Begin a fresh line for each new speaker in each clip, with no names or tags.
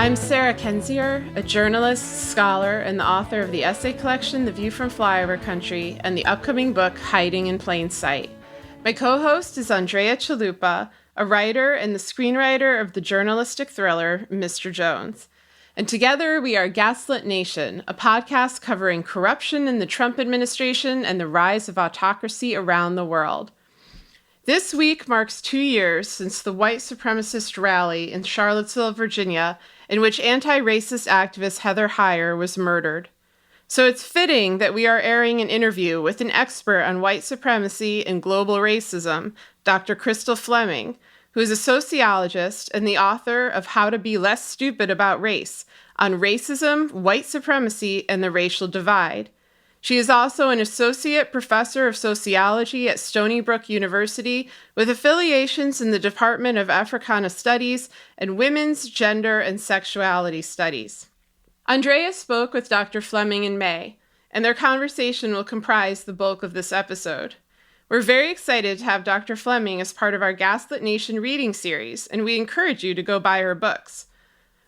I'm Sarah Kenzier, a journalist, scholar, and the author of the essay collection The View from Flyover Country and the upcoming book Hiding in Plain Sight. My co-host is Andrea Chalupa, a writer and the screenwriter of the journalistic thriller Mr. Jones. And together we are Gaslit Nation, a podcast covering corruption in the Trump administration and the rise of autocracy around the world. This week marks 2 years since the white supremacist rally in Charlottesville, Virginia, in which anti-racist activist Heather Heyer was murdered. So it's fitting that we are airing an interview with an expert on white supremacy and global racism, Dr. Crystal Fleming, who is a sociologist and the author of How to Be Less Stupid About Race, on racism, white supremacy, and the racial divide. She is also an associate professor of sociology at Stony Brook University with affiliations in the Department of Africana Studies and Women's, Gender, and Sexuality Studies. Andrea spoke with Dr. Fleming in May, and their conversation will comprise the bulk of this episode. We're very excited to have Dr. Fleming as part of our Gaslit Nation reading series, and we encourage you to go buy her books.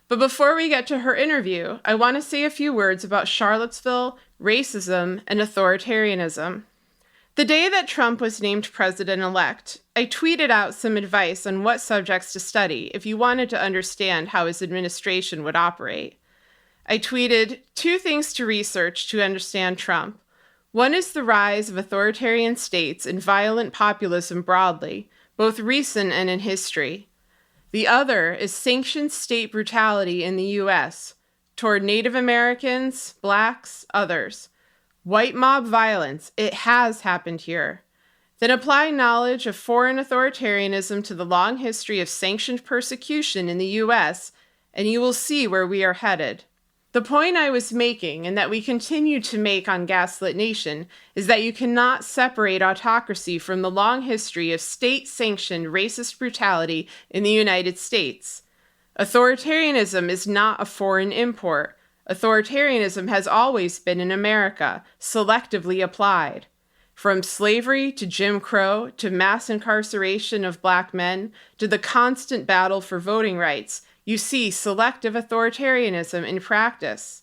But before we get to her interview, I want to say a few words about Charlottesville, racism, and authoritarianism. The day that Trump was named president-elect, I tweeted out some advice on what subjects to study if you wanted to understand how his administration would operate. I tweeted, 2 things to research to understand Trump. One is the rise of authoritarian states and violent populism broadly, both recent and in history. The other is sanctioned state brutality in the U.S. toward Native Americans, blacks, others. White mob violence, it has happened here. Then apply knowledge of foreign authoritarianism to the long history of sanctioned persecution in the U.S., and you will see where we are headed. The point I was making, and that we continue to make on Gaslit Nation, is that you cannot separate autocracy from the long history of state-sanctioned racist brutality in the United States. Authoritarianism is not a foreign import. Authoritarianism has always been in America, selectively applied. From slavery to Jim Crow to mass incarceration of black men to the constant battle for voting rights, you see selective authoritarianism in practice.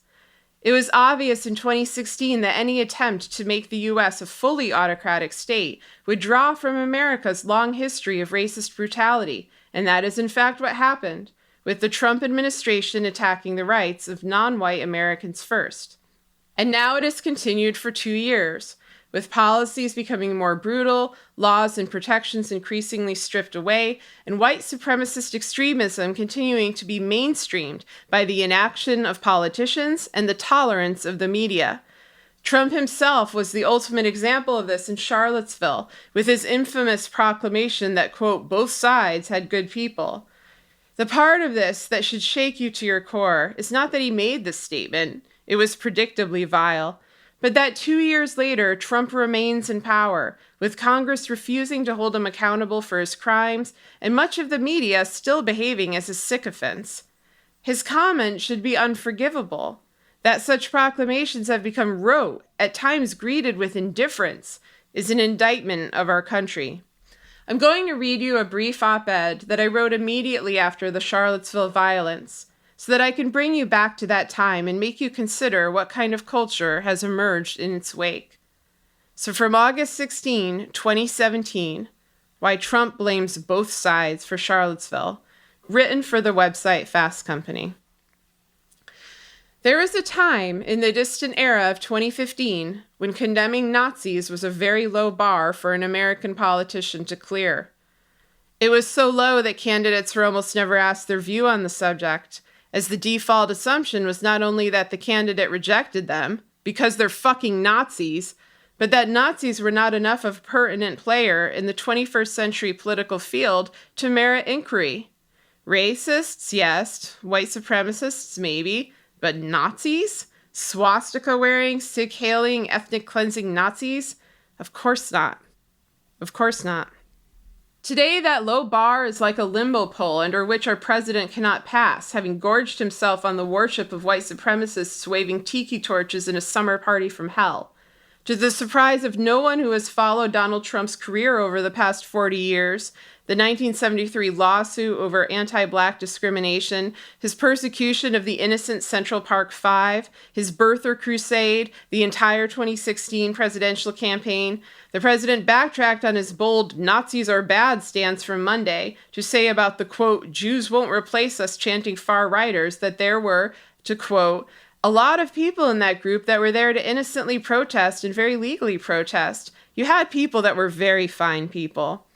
It was obvious in 2016 that any attempt to make the U.S. a fully autocratic state would draw from America's long history of racist brutality, and that is in fact what happened, with the Trump administration attacking the rights of non-white Americans first. And now it has continued for 2 years, with policies becoming more brutal, laws and protections increasingly stripped away, and white supremacist extremism continuing to be mainstreamed by the inaction of politicians and the tolerance of the media. Trump himself was the ultimate example of this in Charlottesville, with his infamous proclamation that, quote, both sides had good people. The part of this that should shake you to your core is not that he made this statement. It was predictably vile. But that 2 years later, Trump remains in power, with Congress refusing to hold him accountable for his crimes, and much of the media still behaving as his sycophants. His comment should be unforgivable. That such proclamations have become rote, at times greeted with indifference, is an indictment of our country. I'm going to read you a brief op-ed that I wrote immediately after the Charlottesville violence, so that I can bring you back to that time and make you consider what kind of culture has emerged in its wake. So from August 16, 2017, Why Trump Blames Both Sides for Charlottesville, written for the website Fast Company. There was a time in the distant era of 2015 when condemning Nazis was a very low bar for an American politician to clear. It was so low that candidates were almost never asked their view on the subject, as the default assumption was not only that the candidate rejected them, because they're fucking Nazis, but that Nazis were not enough of a pertinent player in the 21st century political field to merit inquiry. Racists, yes. White supremacists, maybe. But Nazis? Swastika-wearing, Sikh-hailing, ethnic-cleansing Nazis? Of course not. Of course not. Today, that low bar is like a limbo pole under which our president cannot pass, having gorged himself on the worship of white supremacists waving tiki torches in a summer party from hell. To the surprise of no one who has followed Donald Trump's career over the past 40 years, the 1973 lawsuit over anti-Black discrimination, his persecution of the innocent Central Park Five, his birther crusade, the entire 2016 presidential campaign, the president backtracked on his bold "Nazis are bad" stance from Monday to say about the, quote, "Jews won't replace us" chanting far-righters that there were, to quote, "a lot of people in that group that were there to innocently protest and very legally protest. You had people that were very fine people."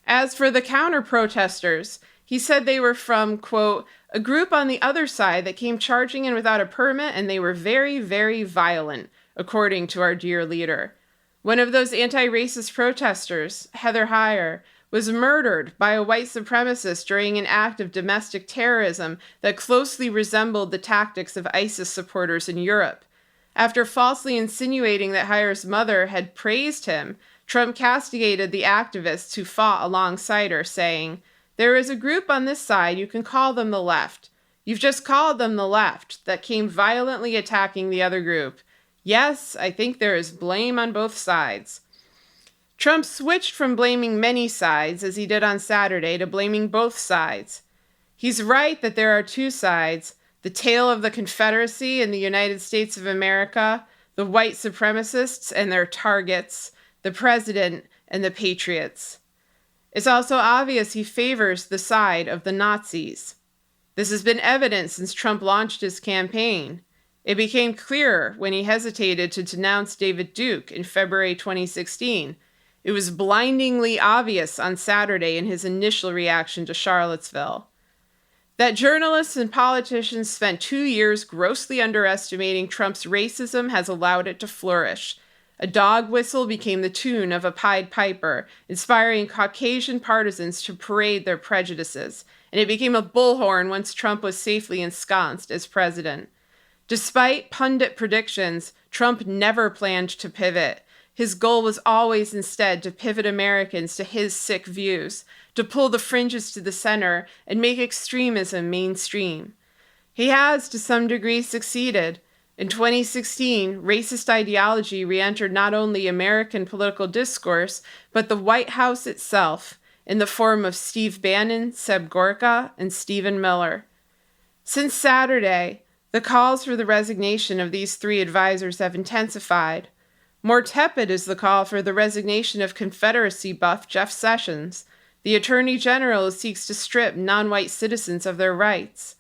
As for the counter-protesters, he said they were from, quote, "a group on the other side that came charging in without a permit, and they were very, very violent," according to our dear leader. One of those anti-racist protesters, Heather Heyer, was murdered by a white supremacist during an act of domestic terrorism that closely resembled the tactics of ISIS supporters in Europe. After falsely insinuating that Heyer's mother had praised him, Trump castigated the activists who fought alongside her, saying, "There is a group on this side, you can call them the left. You've just called them the left, that came violently attacking the other group. Yes, I think there is blame on both sides." Trump switched from blaming many sides, as he did on Saturday, to blaming both sides. He's right that there are two sides: the tail of the Confederacy in the United States of America, the white supremacists and their targets, the president and the patriots. It's also obvious he favors the side of the Nazis. This has been evident since Trump launched his campaign. It became clearer when he hesitated to denounce David Duke in February 2016. It was blindingly obvious on Saturday in his initial reaction to Charlottesville. That journalists and politicians spent 2 years grossly underestimating Trump's racism has allowed it to flourish. A dog whistle became the tune of a Pied Piper, inspiring Caucasian partisans to parade their prejudices, and it became a bullhorn once Trump was safely ensconced as president. Despite pundit predictions, Trump never planned to pivot. His goal was always instead to pivot Americans to his sick views, to pull the fringes to the center and make extremism mainstream. He has, to some degree, succeeded. In 2016, racist ideology re-entered not only American political discourse, but the White House itself, in the form of Steve Bannon, Seb Gorka, and Stephen Miller. Since Saturday, the calls for the resignation of these three advisors have intensified. More tepid is the call for the resignation of Confederacy buff Jeff Sessions, the Attorney General who seeks to strip non-white citizens of their rights.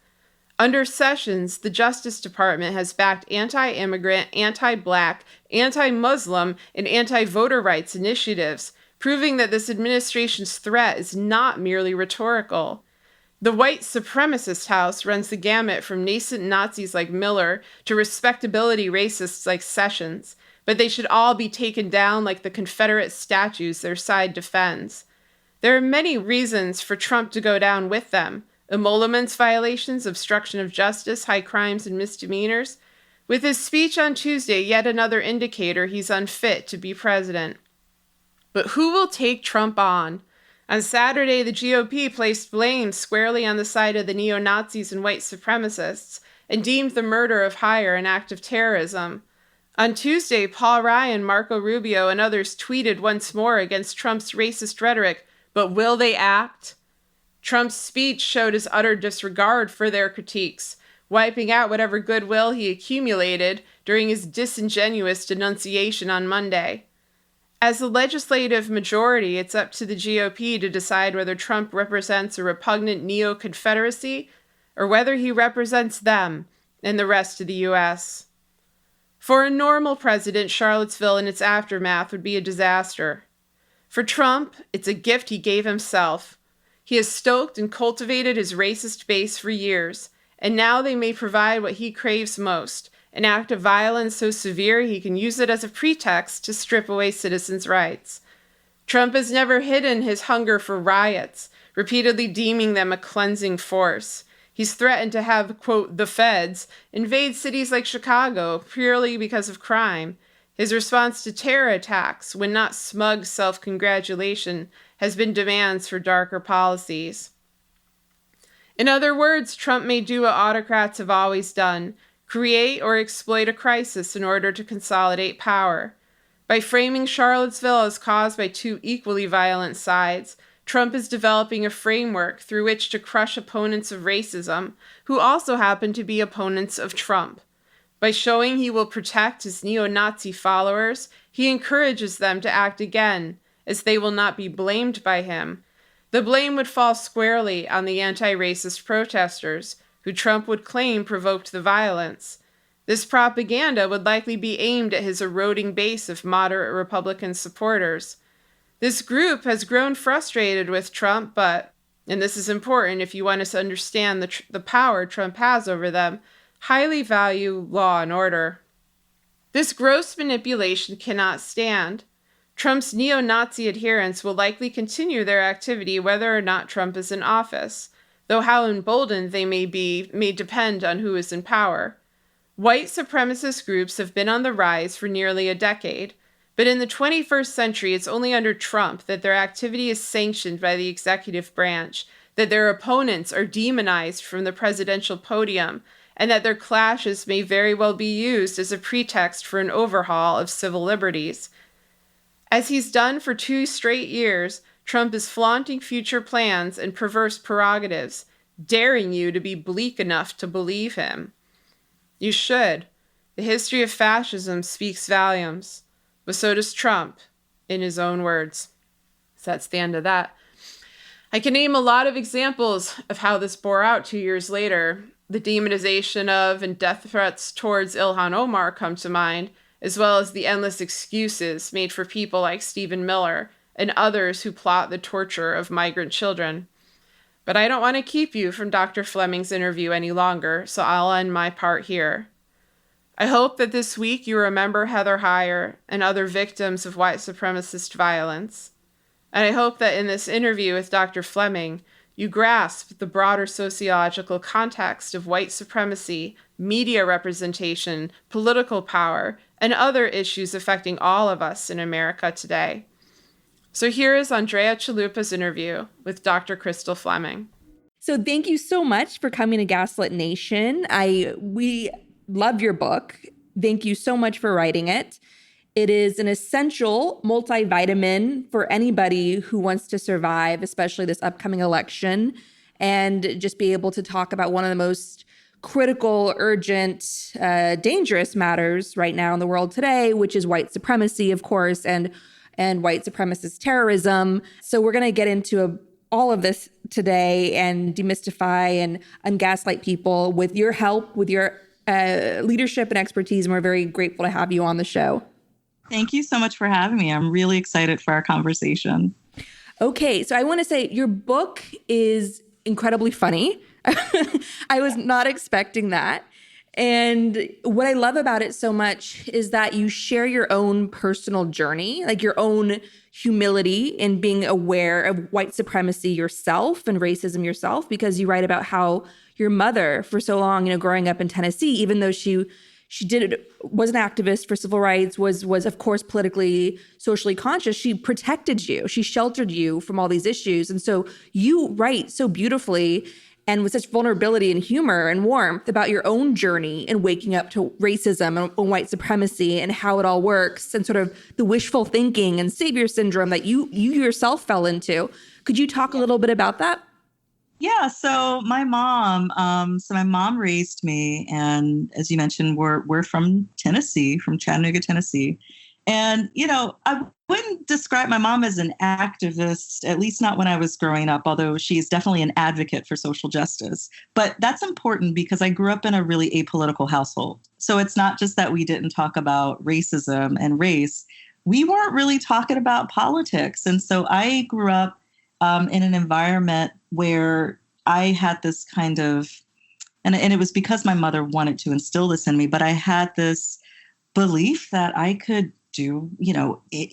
Under Sessions, the Justice Department has backed anti-immigrant, anti-Black, anti-Muslim, and anti-voter rights initiatives, proving that this administration's threat is not merely rhetorical. The white supremacist house runs the gamut from nascent Nazis like Miller to respectability racists like Sessions, but they should all be taken down like the Confederate statues their side defends. There are many reasons for Trump to go down with them: emoluments violations, obstruction of justice, high crimes and misdemeanors. With his speech on Tuesday, yet another indicator he's unfit to be president. But who will take Trump on? On Saturday, the GOP placed blame squarely on the side of the neo-Nazis and white supremacists and deemed the murder of Heyer an act of terrorism. On Tuesday, Paul Ryan, Marco Rubio, and others tweeted once more against Trump's racist rhetoric, but will they act? Trump's speech showed his utter disregard for their critiques, wiping out whatever goodwill he accumulated during his disingenuous denunciation on Monday. As the legislative majority, it's up to the GOP to decide whether Trump represents a repugnant neo-Confederacy or whether he represents them and the rest of the U.S. For a normal president, Charlottesville and its aftermath would be a disaster. For Trump, it's a gift he gave himself. He has stoked and cultivated his racist base for years, and now they may provide what he craves most: an act of violence so severe he can use it as a pretext to strip away citizens' rights. Trump has never hidden his hunger for riots, repeatedly deeming them a cleansing force. He's threatened to have, quote, the feds invade cities like Chicago purely because of crime. His response to terror attacks, when not smug self-congratulation, has been demands for darker policies. In other words, Trump may do what autocrats have always done: create or exploit a crisis in order to consolidate power. By framing Charlottesville as caused by two equally violent sides, Trump is developing a framework through which to crush opponents of racism who also happen to be opponents of Trump. By showing he will protect his neo-Nazi followers, he encourages them to act again, as they will not be blamed by him. The blame would fall squarely on the anti-racist protesters, who Trump would claim provoked the violence. This propaganda would likely be aimed at his eroding base of moderate Republican supporters. This group has grown frustrated with Trump, but, and this is important if you want us to understand the power Trump has over them, highly value law and order. This gross manipulation cannot stand. Trump's neo-Nazi adherents will likely continue their activity whether or not Trump is in office, though how emboldened they may be may depend on who is in power. White supremacist groups have been on the rise for nearly a decade, but in the 21st century it's only under Trump that their activity is sanctioned by the executive branch, that their opponents are demonized from the presidential podium, and that their clashes may very well be used as a pretext for an overhaul of civil liberties. As he's done for 2 straight years, Trump is flaunting future plans and perverse prerogatives, daring you to be bleak enough to believe him. You should. The history of fascism speaks volumes, but so does Trump, in his own words. So that's the end of that. I can name a lot of examples of how this bore out 2 years later. The demonization of and death threats towards Ilhan Omar come to mind, as well as the endless excuses made for people like Stephen Miller and others who plot the torture of migrant children. But I don't want to keep you from Dr. Fleming's interview any longer, so I'll end my part here. I hope that this week you remember Heather Heyer and other victims of white supremacist violence. And I hope that in this interview with Dr. Fleming, you grasp the broader sociological context of white supremacy, media representation, political power, and other issues affecting all of us in America today. So here is Andrea Chalupa's interview with Dr. Crystal Fleming.
So thank you so much for coming to Gaslit Nation. We love your book. Thank you so much for writing it. It is an essential multivitamin for anybody who wants to survive, especially this upcoming election, and just be able to talk about one of the most critical, urgent, dangerous matters right now in the world today, which is white supremacy, of course, and white supremacist terrorism. So we're going to get into all of this today and demystify and ungaslight people with your help, with your leadership and expertise. And we're very grateful to have you on the show.
Thank you so much for having me. I'm really excited for our conversation.
Okay, so I want to say your book is incredibly funny. I was not expecting that. And what I love about it so much is that you share your own personal journey, like your own humility in being aware of white supremacy yourself and racism yourself, because you write about how your mother for so long, growing up in Tennessee, even though she was an activist for civil rights, was of course politically, socially conscious, she protected you, she sheltered you from all these issues. And so you write so beautifully and with such vulnerability and humor and warmth about your own journey in waking up to racism and white supremacy and how it all works and sort of the wishful thinking and savior syndrome that you yourself fell into. Could you talk a little bit about that?
Yeah. So my mom raised me, and as you mentioned, we're from Tennessee, from Chattanooga, Tennessee. And, I wouldn't describe my mom as an activist, at least not when I was growing up, although she's definitely an advocate for social justice. But that's important because I grew up in a really apolitical household. So it's not just that we didn't talk about racism and race. We weren't really talking about politics. And so I grew up in an environment where I had this kind of, and it was because my mother wanted to instill this in me, but I had this belief that I could do,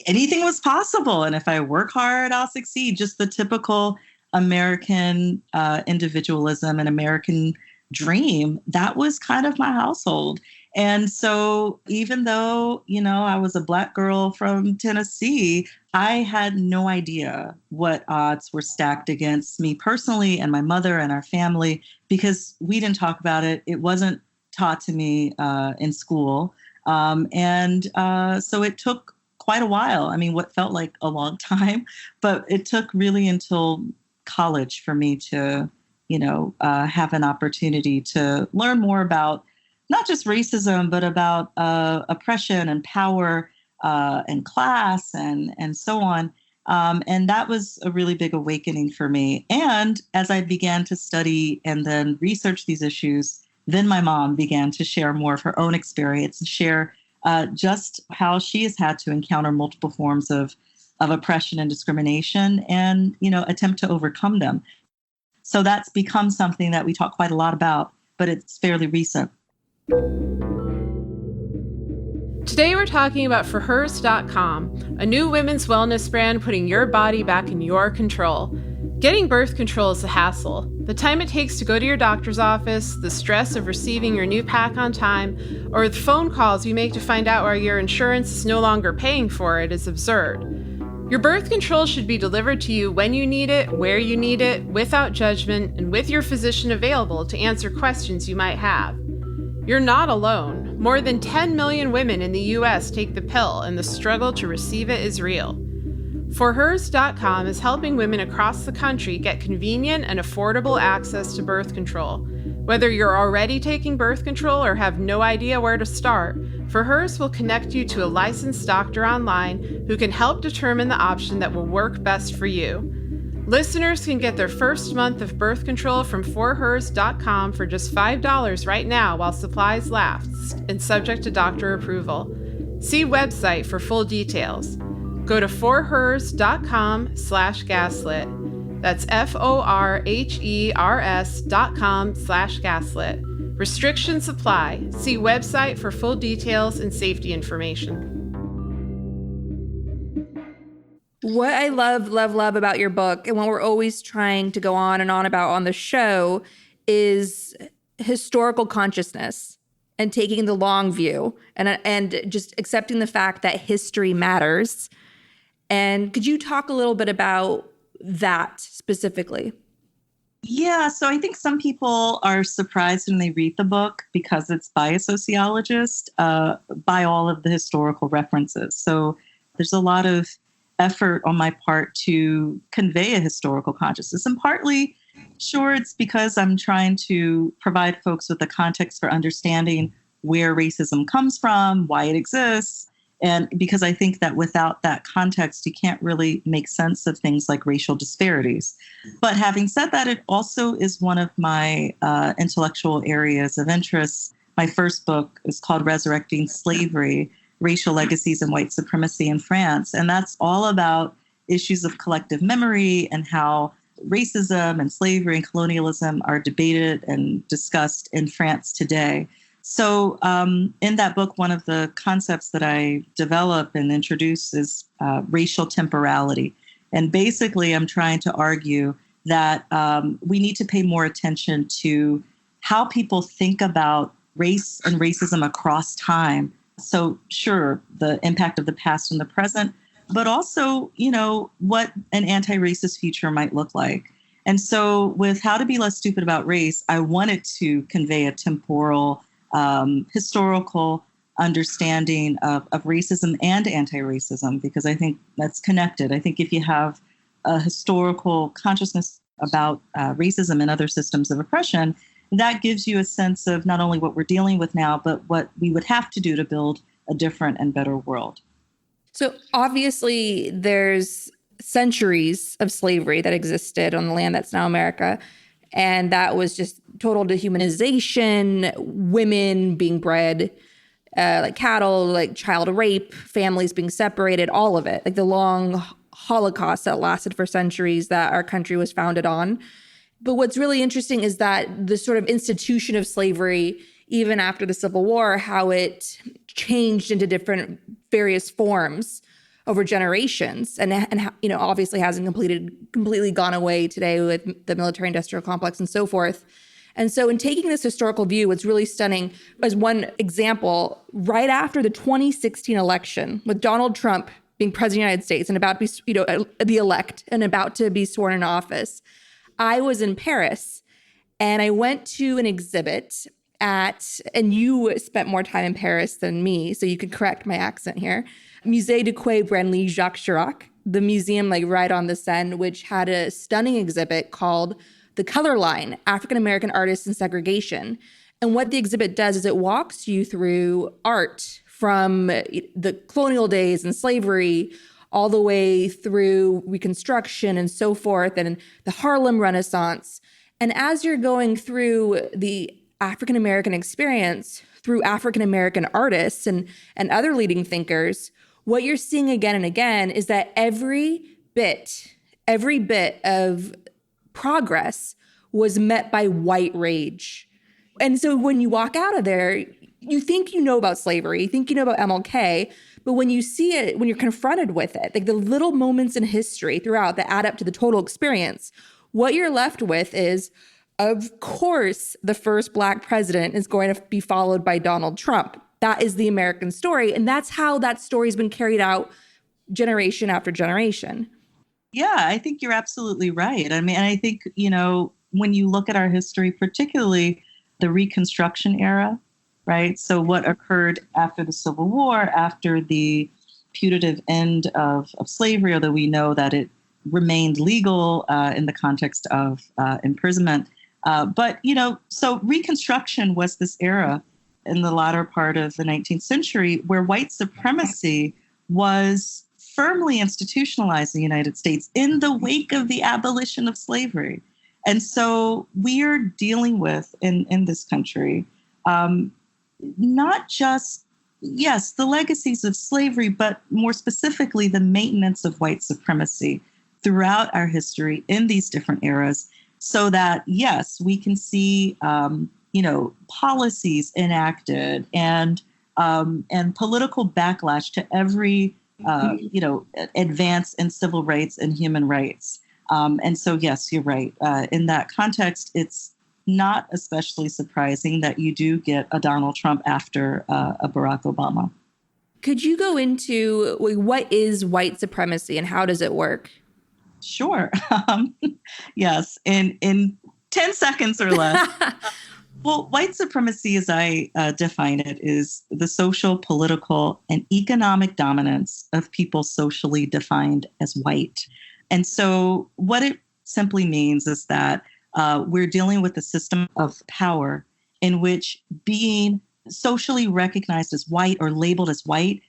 anything was possible. And if I work hard, I'll succeed. Just the typical American individualism and American dream. That was kind of my household. And so even though, I was a Black girl from Tennessee, I had no idea what odds were stacked against me personally and my mother and our family, because we didn't talk about it. It wasn't taught to me in school. So it took quite a while. I mean, what felt like a long time, but it took really until college for me to, have an opportunity to learn more about not just racism, but about oppression and power and class and so on. And that was a really big awakening for me. And as I began to study and then research these issues, then my mom began to share more of her own experience and share just how she has had to encounter multiple forms of oppression and discrimination and, attempt to overcome them. So that's become something that we talk quite a lot about, but it's fairly recent.
Today we're talking about forhers.com, a new women's wellness brand putting your body back in your control. Getting birth control is a hassle. The time it takes to go to your doctor's office, the stress of receiving your new pack on time, or the phone calls you make to find out why your insurance is no longer paying for it is absurd. Your birth control should be delivered to you when you need it, where you need it, without judgment, and with your physician available to answer questions you might have. You're not alone. More than 10 million women in the U.S. take the pill, and the struggle to receive it is real. Forhers.com is helping women across the country get convenient and affordable access to birth control. Whether you're already taking birth control or have no idea where to start, ForHers will connect you to a licensed doctor online who can help determine the option that will work best for you. Listeners can get their first month of birth control from forhers.com for just $5 right now while supplies last and subject to doctor approval. See website for full details. Go to forhers.com/gaslit. That's FORHERS.com/gaslit. Restrictions apply. See website for full details and safety information.
What I love about your book, and what we're always trying to go on and on about on the show, is historical consciousness and taking the long view and just accepting the fact that history matters. And could you talk a little bit about that specifically?
Yeah, so I think some people are surprised when they read the book because it's by a sociologist, by all of the historical references. So there's a lot of effort on my part to convey a historical consciousness. And partly, sure, it's because I'm trying to provide folks with the context for understanding where racism comes from, why it exists. And because I think that without that context, you can't really make sense of things like racial disparities. But having said that, it also is one of my intellectual areas of interest. My first book is called Resurrecting Slavery: Racial Legacies and White Supremacy in France. And that's all about issues of collective memory and how racism and slavery and colonialism are debated and discussed in France today. So in that book, one of the concepts that I develop and introduce is racial temporality. And basically, I'm trying to argue that we need to pay more attention to how people think about race and racism across time. So sure, the impact of the past and the present, but also, what an anti-racist future might look like. And so with How to Be Less Stupid About Race, I wanted to convey a temporal historical understanding of racism and anti-racism, because I think that's connected. I think if you have a historical consciousness about racism and other systems of oppression, that gives you a sense of not only what we're dealing with now, but what we would have to do to build a different and better world.
So obviously there's centuries of slavery that existed on the land that's now America. And that was just total dehumanization, women being bred like cattle, like child rape, families being separated, all of it, like the long Holocaust that lasted for centuries that our country was founded on. But what's really interesting is that the sort of institution of slavery, even after the Civil War, how it changed into different various forms over generations, and obviously hasn't completely gone away today with the military-industrial complex and so forth. And so in taking this historical view, what's really stunning, as one example, right after the 2016 election, with Donald Trump being president of the United States and about to be, the elect and about to be sworn in office, I was in Paris and I went to an exhibit at, and you spent more time in Paris than me, so you can correct my accent here, Musée de Quai Branly Jacques Chirac, the museum like right on the Seine, which had a stunning exhibit called The Color Line, African American Artists in Segregation. And what the exhibit does is it walks you through art from the colonial days and slavery all the way through Reconstruction and so forth, and the Harlem Renaissance. And as you're going through the African American experience through African American artists and other leading thinkers, what you're seeing again and again is that every bit of progress was met by white rage. And so when you walk out of there, you think you know about slavery, you think you know about MLK, but when you see it, when you're confronted with it, like the little moments in history throughout that add up to the total experience, what you're left with is, of course, the first Black president is going to be followed by Donald Trump. That is the American story. And that's how that story has been carried out generation after generation.
Yeah, I think you're absolutely right. I mean, and I think, when you look at our history, particularly the Reconstruction era, right? So what occurred after the Civil War, after the putative end of slavery, although we know that it remained legal in the context of imprisonment. But so Reconstruction was this era in the latter part of the 19th century where white supremacy was firmly institutionalized in the United States in the wake of the abolition of slavery. And so we are dealing with in this country, not just, yes, the legacies of slavery, but more specifically, the maintenance of white supremacy throughout our history in these different eras, so that, yes, we can see, policies enacted and political backlash to every, advance in civil rights and human rights. And so, yes, you're right. In that context, it's not especially surprising that you do get a Donald Trump after a Barack Obama.
Could you go into what is white supremacy and how does it work?
Sure. Yes, in 10 seconds or less. Well, white supremacy, as I define it, is the social, political, and economic dominance of people socially defined as white. And so what it simply means is that we're dealing with a system of power in which being socially recognized as white or labeled as white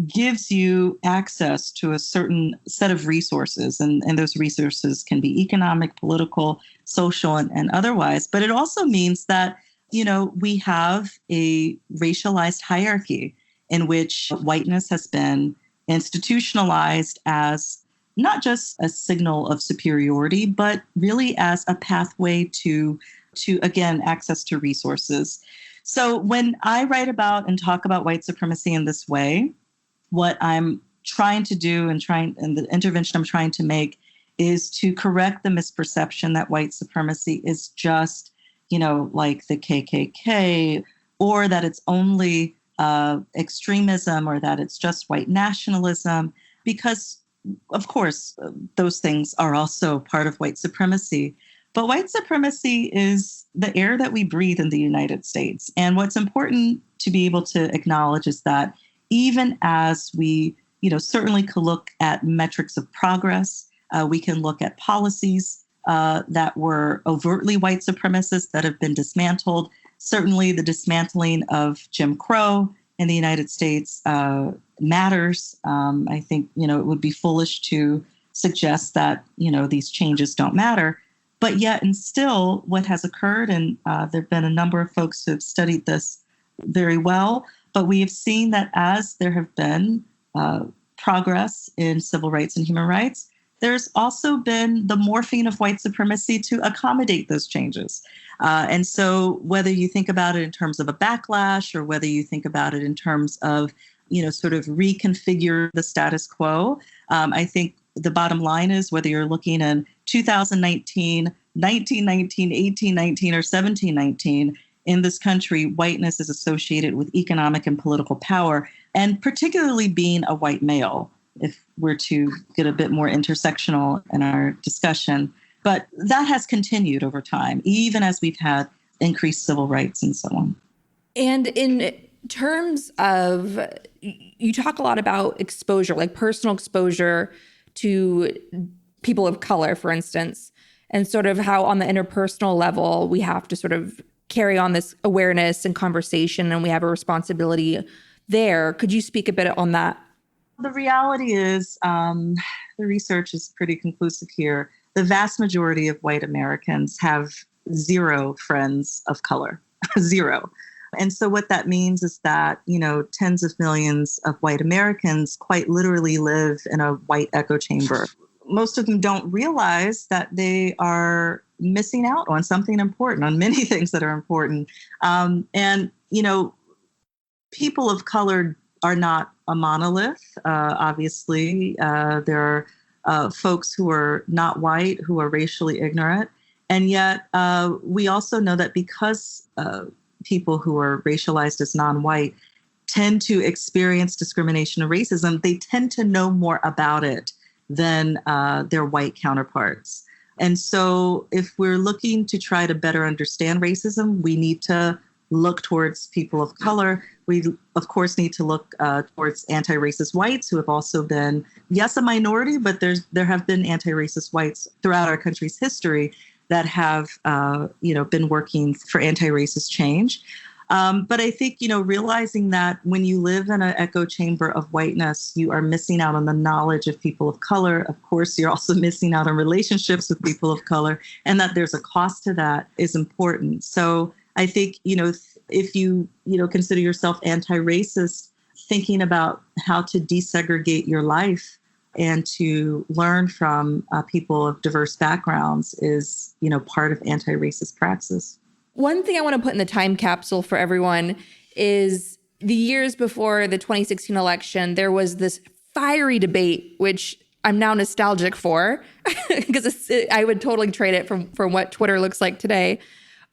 gives you access to a certain set of resources. And those resources can be economic, political, social, and otherwise. But it also means that, we have a racialized hierarchy in which whiteness has been institutionalized as not just a signal of superiority, but really as a pathway to again, access to resources. So when I write about and talk about white supremacy in this way, what I'm trying to do and the intervention I'm trying to make is to correct the misperception that white supremacy is just, like the KKK, or that it's only extremism, or that it's just white nationalism, because of course, those things are also part of white supremacy. But white supremacy is the air that we breathe in the United States. And what's important to be able to acknowledge is that even as we, certainly could look at metrics of progress, we can look at policies that were overtly white supremacist that have been dismantled. Certainly the dismantling of Jim Crow in the United States matters. I think, it would be foolish to suggest that, these changes don't matter. But yet, and still, what has occurred, and there have been a number of folks who have studied this very well, but we have seen that as there have been progress in civil rights and human rights, there's also been the morphing of white supremacy to accommodate those changes. And so whether you think about it in terms of a backlash, or whether you think about it in terms of, sort of reconfigure the status quo, I think the bottom line is whether you're looking in 2019, 1919, 1819, or 1719, in this country, whiteness is associated with economic and political power, and particularly being a white male, if we're to get a bit more intersectional in our discussion. But that has continued over time, even as we've had increased civil rights and so on.
And in terms of, you talk a lot about exposure, like personal exposure to people of color, for instance, and sort of how on the interpersonal level, we have to sort of carry on this awareness and conversation, and we have a responsibility there. Could you speak a bit on that?
The reality is, the research is pretty conclusive here. The vast majority of white Americans have zero friends of color, zero. And so what that means is that, tens of millions of white Americans quite literally live in a white echo chamber. Most of them don't realize that they are missing out on something important, on many things that are important. People of color are not a monolith. Obviously, there are folks who are not white, who are racially ignorant. And yet we also know that because people who are racialized as non-white tend to experience discrimination and racism, they tend to know more about it than their white counterparts. And so if we're looking to try to better understand racism, we need to look towards people of color. We, of course, need to look towards anti-racist whites who have also been, yes, a minority, but there have been anti-racist whites throughout our country's history that have, been working for anti-racist change. But I think, realizing that when you live in an echo chamber of whiteness, you are missing out on the knowledge of people of color. Of course, you're also missing out on relationships with people of color, and that there's a cost to that is important. So I think, if you, consider yourself anti-racist, thinking about how to desegregate your life and to learn from people of diverse backgrounds is, part of anti-racist praxis.
One thing I want to put in the time capsule for everyone is the years before the 2016 election, there was this fiery debate, which I'm now nostalgic for because I would totally trade it from what Twitter looks like today,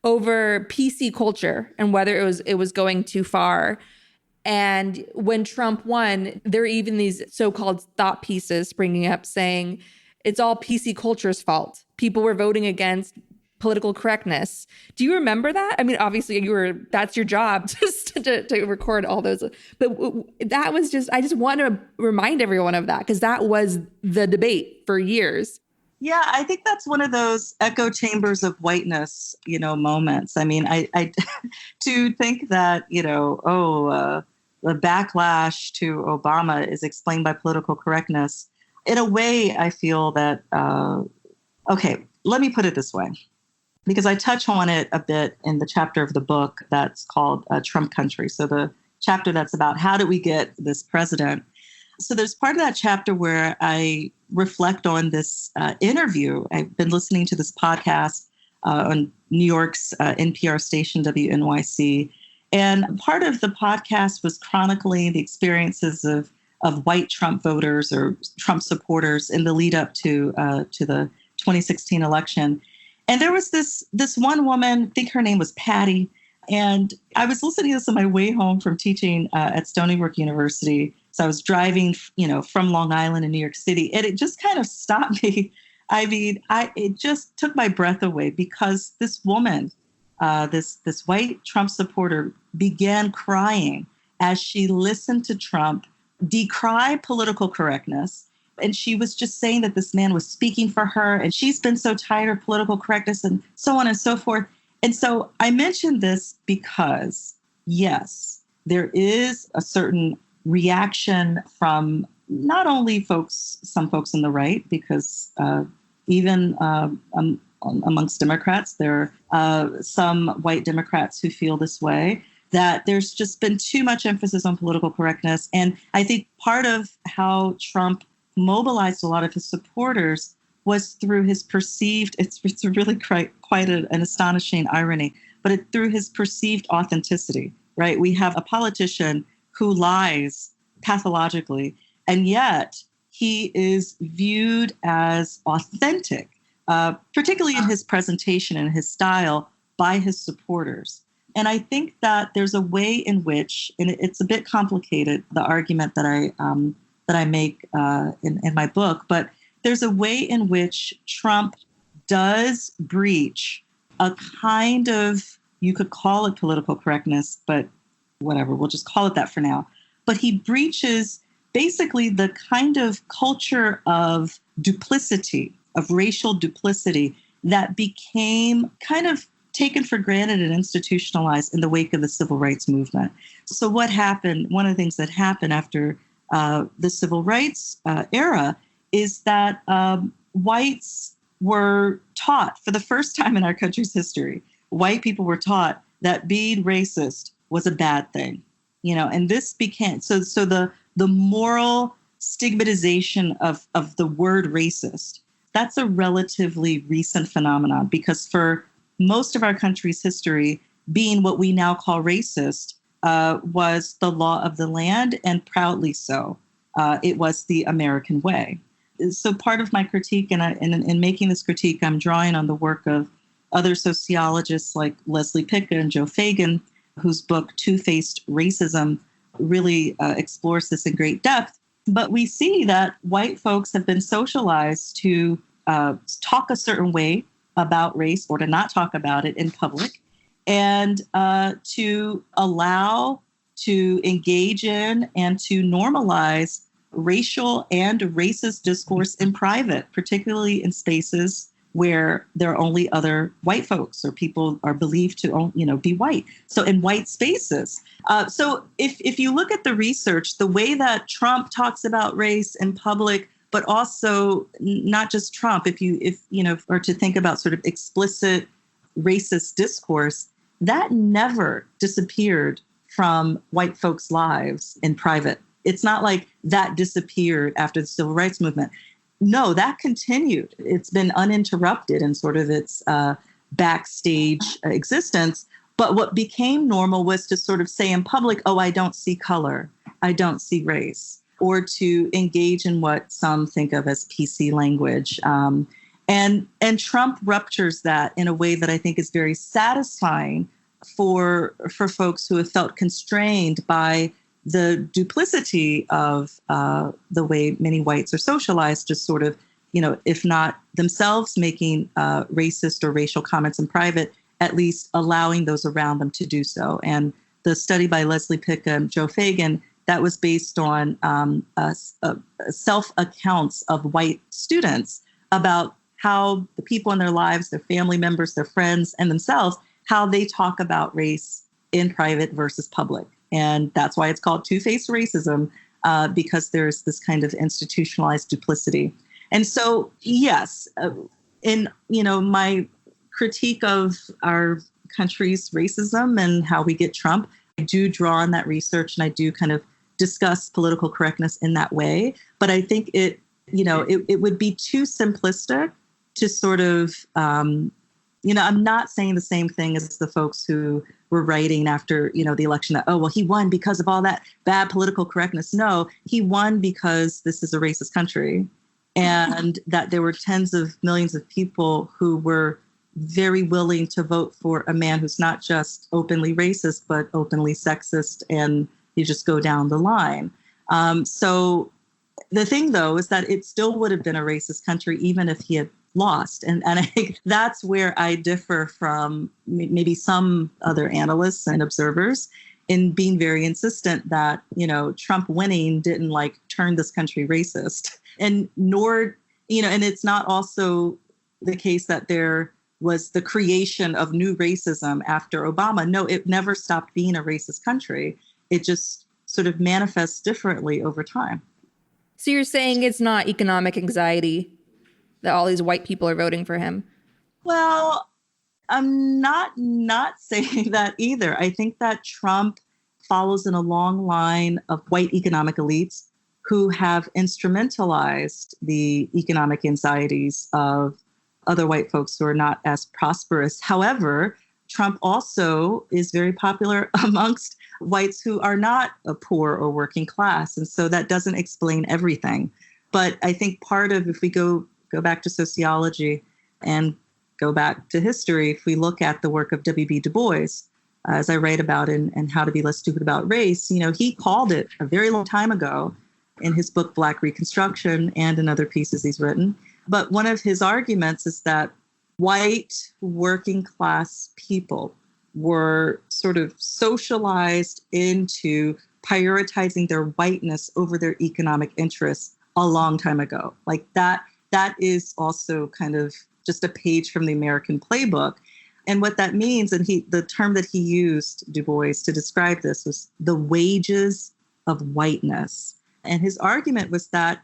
over PC culture and whether it was going too far. And when Trump won, there were even these so-called thought pieces springing up saying it's all PC culture's fault. People were voting against political correctness. Do you remember that? I mean, obviously that's your job just to record all those. But that was I just want to remind everyone of that because that was the debate for years.
Yeah, I think that's one of those echo chambers of whiteness, moments. I mean, I to think that, the backlash to Obama is explained by political correctness. In a way, I feel that, okay, let me put it this way, because I touch on it a bit in the chapter of the book that's called Trump Country. So the chapter that's about how did we get this president. So there's part of that chapter where I reflect on this interview. I've been listening to this podcast on New York's NPR station, WNYC. And part of the podcast was chronicling the experiences of white Trump voters or Trump supporters in the lead up to the 2016 election. And there was this one woman, I think her name was Patty. And I was listening to this on my way home from teaching at Stony Brook University. So I was driving, from Long Island in New York City, and it just kind of stopped me. I mean, it just took my breath away because this woman, this white Trump supporter, began crying as she listened to Trump decry political correctness. And she was just saying that this man was speaking for her, and she's been so tired of political correctness and so on and so forth. And so I mentioned this because, yes, there is a certain reaction from not only some folks on the right, because even amongst Democrats, there are some white Democrats who feel this way, that there's just been too much emphasis on political correctness. And I think part of how Trump mobilized a lot of his supporters was through his perceived, it's really quite an astonishing irony, but through his perceived authenticity, right? We have a politician who lies pathologically, and yet he is viewed as authentic, particularly in his presentation and his style by his supporters. And I think that there's a way in which, and it's a bit complicated, the argument that I make in my book, but there's a way in which Trump does breach a kind of you could call it political correctness, but whatever, we'll just call it that for now. But he breaches basically the kind of culture of duplicity, of racial duplicity that became kind of taken for granted and institutionalized in the wake of the civil rights movement. So what happened, one of the things that happened after the civil rights era is that whites were taught for the first time in our country's history, white people were taught that being racist was a bad thing, and this became, so the moral stigmatization of the word racist, that's a relatively recent phenomenon, because for most of our country's history, being what we now call racist was the law of the land, and proudly so. It was the American way. So part of my critique, and in making this critique, I'm drawing on the work of other sociologists like Leslie Pica and Joe Fagan, whose book Two-Faced Racism really explores this in great depth. But we see that white folks have been socialized to talk a certain way about race, or to not talk about it in public, and to allow, to engage in, and to normalize racial and racist discourse in private, particularly in spaces where there are only other white folks, or people are believed to, be white. So in white spaces. So if you look at the research, the way that Trump talks about race in public, but also not just Trump, or to think about sort of explicit racist discourse, that never disappeared from white folks' lives in private. It's not like that disappeared after the civil rights movement. No, that continued. It's been uninterrupted in sort of its backstage existence. But what became normal was to sort of say in public, oh, I don't see color, I don't see race, or to engage in what some think of as PC language. And Trump ruptures that in a way that I think is very satisfying for folks who have felt constrained by the duplicity of the way many whites are socialized, just sort of, if not themselves making racist or racial comments in private, at least allowing those around them to do so. And the study by Leslie Pica and Joe Fagan, that was based on self-accounts of white students about how the people in their lives, their family members, their friends, and themselves, how they talk about race in private versus public. And that's why it's called two-faced racism, because there's this kind of institutionalized duplicity. And so, yes, in my critique of our country's racism and how we get Trump, I do draw on that research, and I do kind of discuss political correctness in that way. But I think it would be too simplistic to sort of, I'm not saying the same thing as the folks who were writing after, the election that, oh, well, he won because of all that bad political correctness. No, he won because this is a racist country, and that there were tens of millions of people who were very willing to vote for a man who's not just openly racist, but openly sexist, and you just go down the line. So the thing, though, is that it still would have been a racist country even if he had lost. And I think that's where I differ from maybe some other analysts and observers in being very insistent that, Trump winning didn't turn this country racist. And nor, and it's not also the case that there was the creation of new racism after Obama. No, it never stopped being a racist country. It just sort of manifests differently over time.
So you're saying it's not economic anxiety that all these white people are voting for him?
Well, I'm not saying that either. I think that Trump follows in a long line of white economic elites who have instrumentalized the economic anxieties of other white folks who are not as prosperous. However, Trump also is very popular amongst whites who are not a poor or working class. And so that doesn't explain everything. But I think part of, if we go back to sociology and go back to history, if we look at the work of W.B. Du Bois, as I write about in How to Be Less Stupid About Race, he called it a very long time ago in his book, Black Reconstruction, and in other pieces he's written. But one of his arguments is that white working class people were sort of socialized into prioritizing their whiteness over their economic interests a long time ago. Like that is also kind of just a page from the American playbook. And what that means, and the term that he used, Du Bois, to describe this was the wages of whiteness. And his argument was that,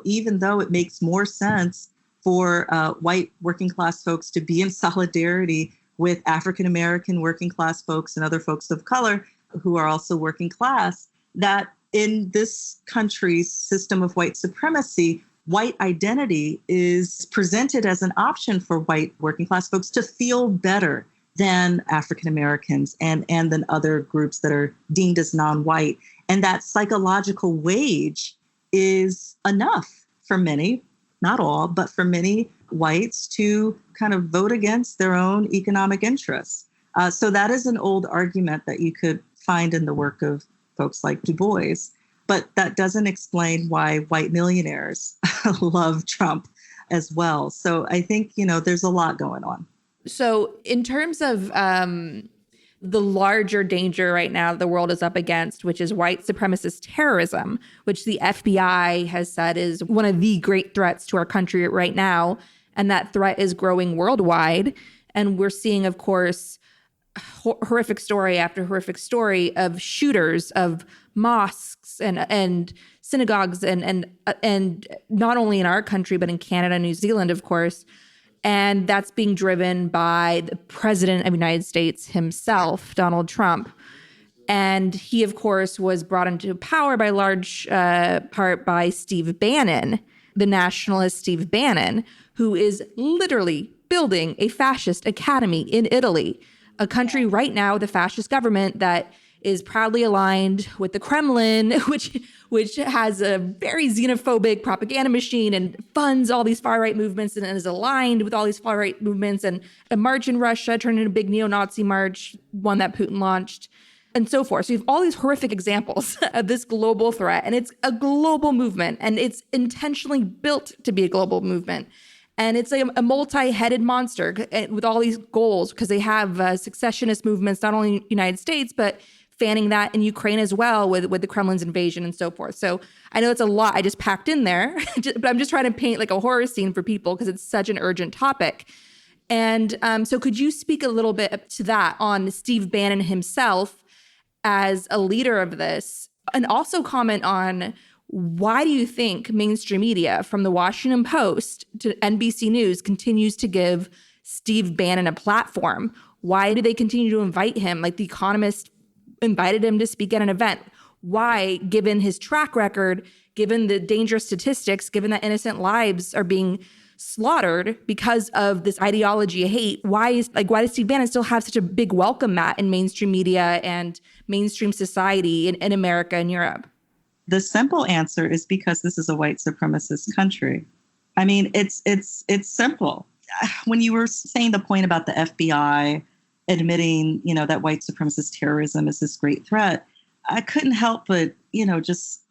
even though it makes more sense for white working class folks to be in solidarity with African American working class folks and other folks of color who are also working class, that in this country's system of white supremacy, white identity is presented as an option for white working class folks to feel better than African Americans and than other groups that are deemed as non-white. And that psychological wage is enough for many, not all, but for many whites to kind of vote against their own economic interests. So that is an old argument that you could find in the work of folks like Du Bois. But that doesn't explain why white millionaires love Trump as well. So I think, there's a lot going on.
So in terms of the larger danger right now the world is up against, which is white supremacist terrorism, which the FBI has said is one of the great threats to our country right now. And that threat is growing worldwide. And we're seeing, of course, horrific story after horrific story of shooters of mosques and synagogues and not only in our country, but in Canada and New Zealand, of course. And that's being driven by the president of the United States himself, Donald Trump. And he, of course, was brought into power by large part by Steve Bannon, the nationalist Steve Bannon, who is literally building a fascist academy in Italy, a country right now with a fascist government that is proudly aligned with the Kremlin, which has a very xenophobic propaganda machine and funds all these far-right movements and is aligned with all these far-right movements. And a march in Russia turned into a big neo-Nazi march, one that Putin launched, and so forth. So you have all these horrific examples of this global threat, and it's a global movement, and it's intentionally built to be a global movement. And it's like a multi-headed monster with all these goals, because they have secessionist movements, not only in the United States, but fanning that in Ukraine as well with the Kremlin's invasion and so forth. So I know it's a lot I just packed in there, but I'm just trying to paint like a horror scene for people because it's such an urgent topic. And so could you speak a little bit to that on Steve Bannon himself as a leader of this, and also comment on why do you think mainstream media, from the Washington Post to NBC News, continues to give Steve Bannon a platform? Why do they continue to invite him? Like The Economist invited him to speak at an event. Why, given his track record, given the dangerous statistics, given that innocent lives are being slaughtered because of this ideology of hate, why does Steve Bannon still have such a big welcome mat in mainstream media and mainstream society in America and Europe?
The simple answer is because this is a white supremacist country. I mean, it's simple. When you were saying the point about the FBI admitting, that white supremacist terrorism is this great threat, I couldn't help but, just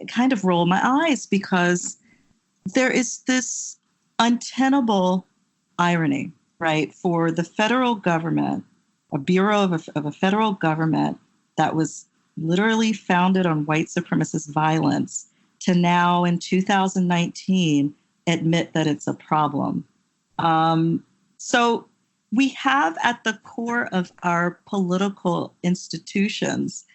kind of roll my eyes, because there is this untenable irony, right? For the federal government, a bureau of a federal government that was literally founded on white supremacist violence, to now in 2019 admit that it's a problem. So we have at the core of our political institutions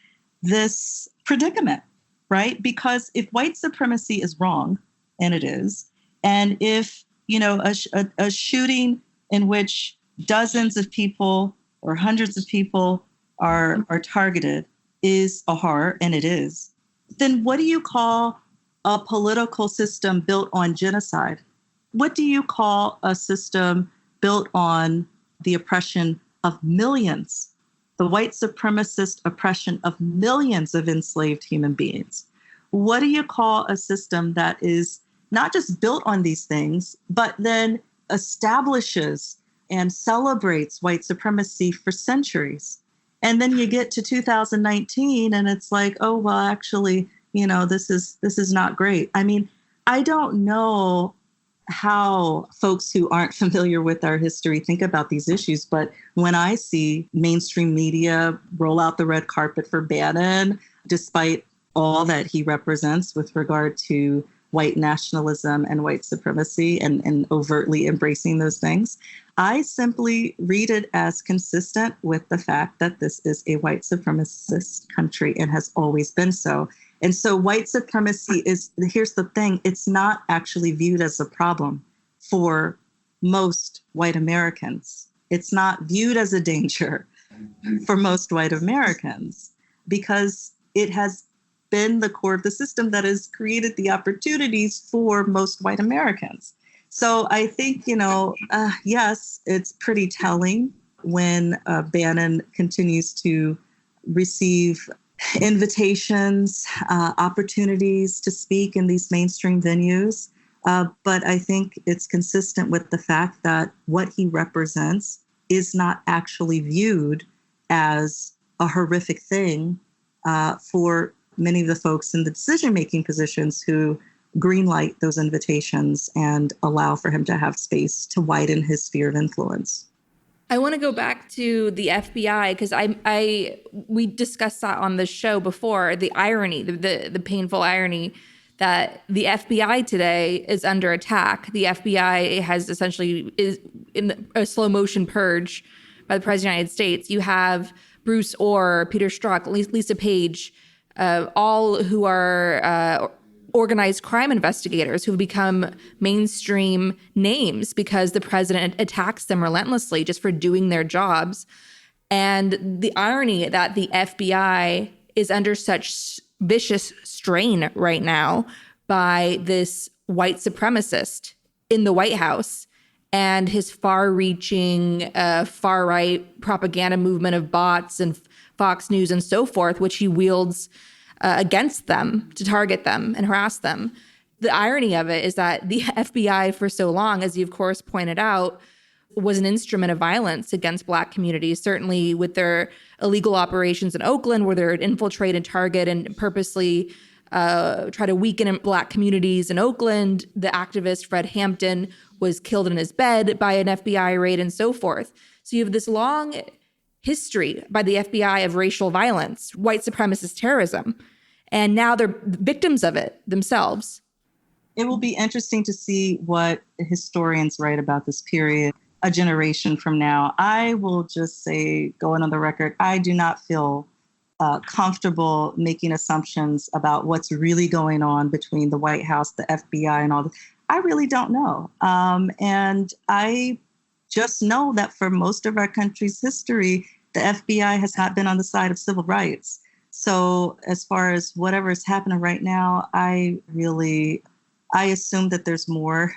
this predicament, right? Because if white supremacy is wrong, and it is, and if, a shooting in which dozens of people or hundreds of people are targeted is a horror, and it is, then what do you call a political system built on genocide? What do you call a system built on the oppression of millions, the white supremacist oppression of millions of enslaved human beings? What do you call a system that is not just built on these things, but then establishes and celebrates white supremacy for centuries? And then you get to 2019 and it's like, oh, well, actually, this is not great. I mean, I don't know how folks who aren't familiar with our history think about these issues. But when I see mainstream media roll out the red carpet for Bannon, despite all that he represents with regard to white nationalism and white supremacy and overtly embracing those things, I simply read it as consistent with the fact that this is a white supremacist country and has always been so. And so white supremacy here's the thing, it's not actually viewed as a problem for most white Americans. It's not viewed as a danger for most white Americans because it has been the core of the system that has created the opportunities for most white Americans. So I think, yes, it's pretty telling when Bannon continues to receive invitations, opportunities to speak in these mainstream venues. But I think it's consistent with the fact that what he represents is not actually viewed as a horrific thing for many of the folks in the decision-making positions who greenlight those invitations and allow for him to have space to widen his sphere of influence.
I want to go back to the FBI because we discussed that on the show before, the irony, the painful irony that the FBI today is under attack. The FBI is in a slow motion purge by the President of the United States. You have Bruce Orr, Peter Strzok, Lisa Page, all who are organized crime investigators who've become mainstream names because the president attacks them relentlessly just for doing their jobs. And the irony that the FBI is under such vicious strain right now by this white supremacist in the White House and his far-reaching, far-right propaganda movement of bots and Fox News and so forth, which he wields against them to target them and harass them. The irony of it is that the FBI for so long, as you of course pointed out, was an instrument of violence against Black communities, certainly with their illegal operations in Oakland, where they'd infiltrate and target and purposely try to weaken Black communities in Oakland. The activist Fred Hampton was killed in his bed by an FBI raid and so forth. So you have this long history by the FBI of racial violence, white supremacist terrorism, and now they're victims of it themselves.
It will be interesting to see what historians write about this period a generation from now. I will just say, going on the record, I do not feel comfortable making assumptions about what's really going on between the White House, the FBI, and all this. I really don't know. And I just know that for most of our country's history, the FBI has not been on the side of civil rights. So as far as whatever is happening right now, I assume that there's more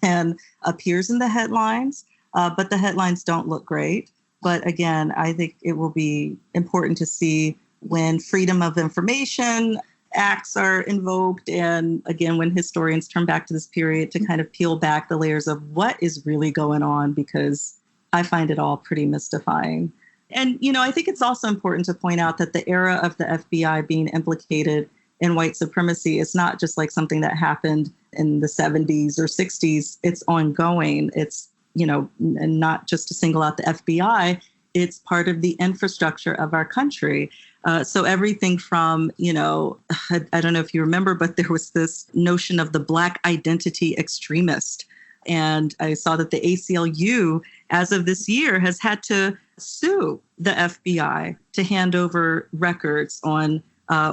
than appears in the headlines, but the headlines don't look great. But again, I think it will be important to see when freedom of information acts are invoked. And again, when historians turn back to this period to kind of peel back the layers of what is really going on, because I find it all pretty mystifying. And, I think it's also important to point out that the era of the FBI being implicated in white supremacy is not just like something that happened in the 70s or 60s. It's ongoing. It's, and not just to single out the FBI, it's part of the infrastructure of our country. So everything from, I don't know if you remember, but there was this notion of the Black identity extremist. And I saw that the ACLU, as of this year, has had to sue the FBI to hand over records on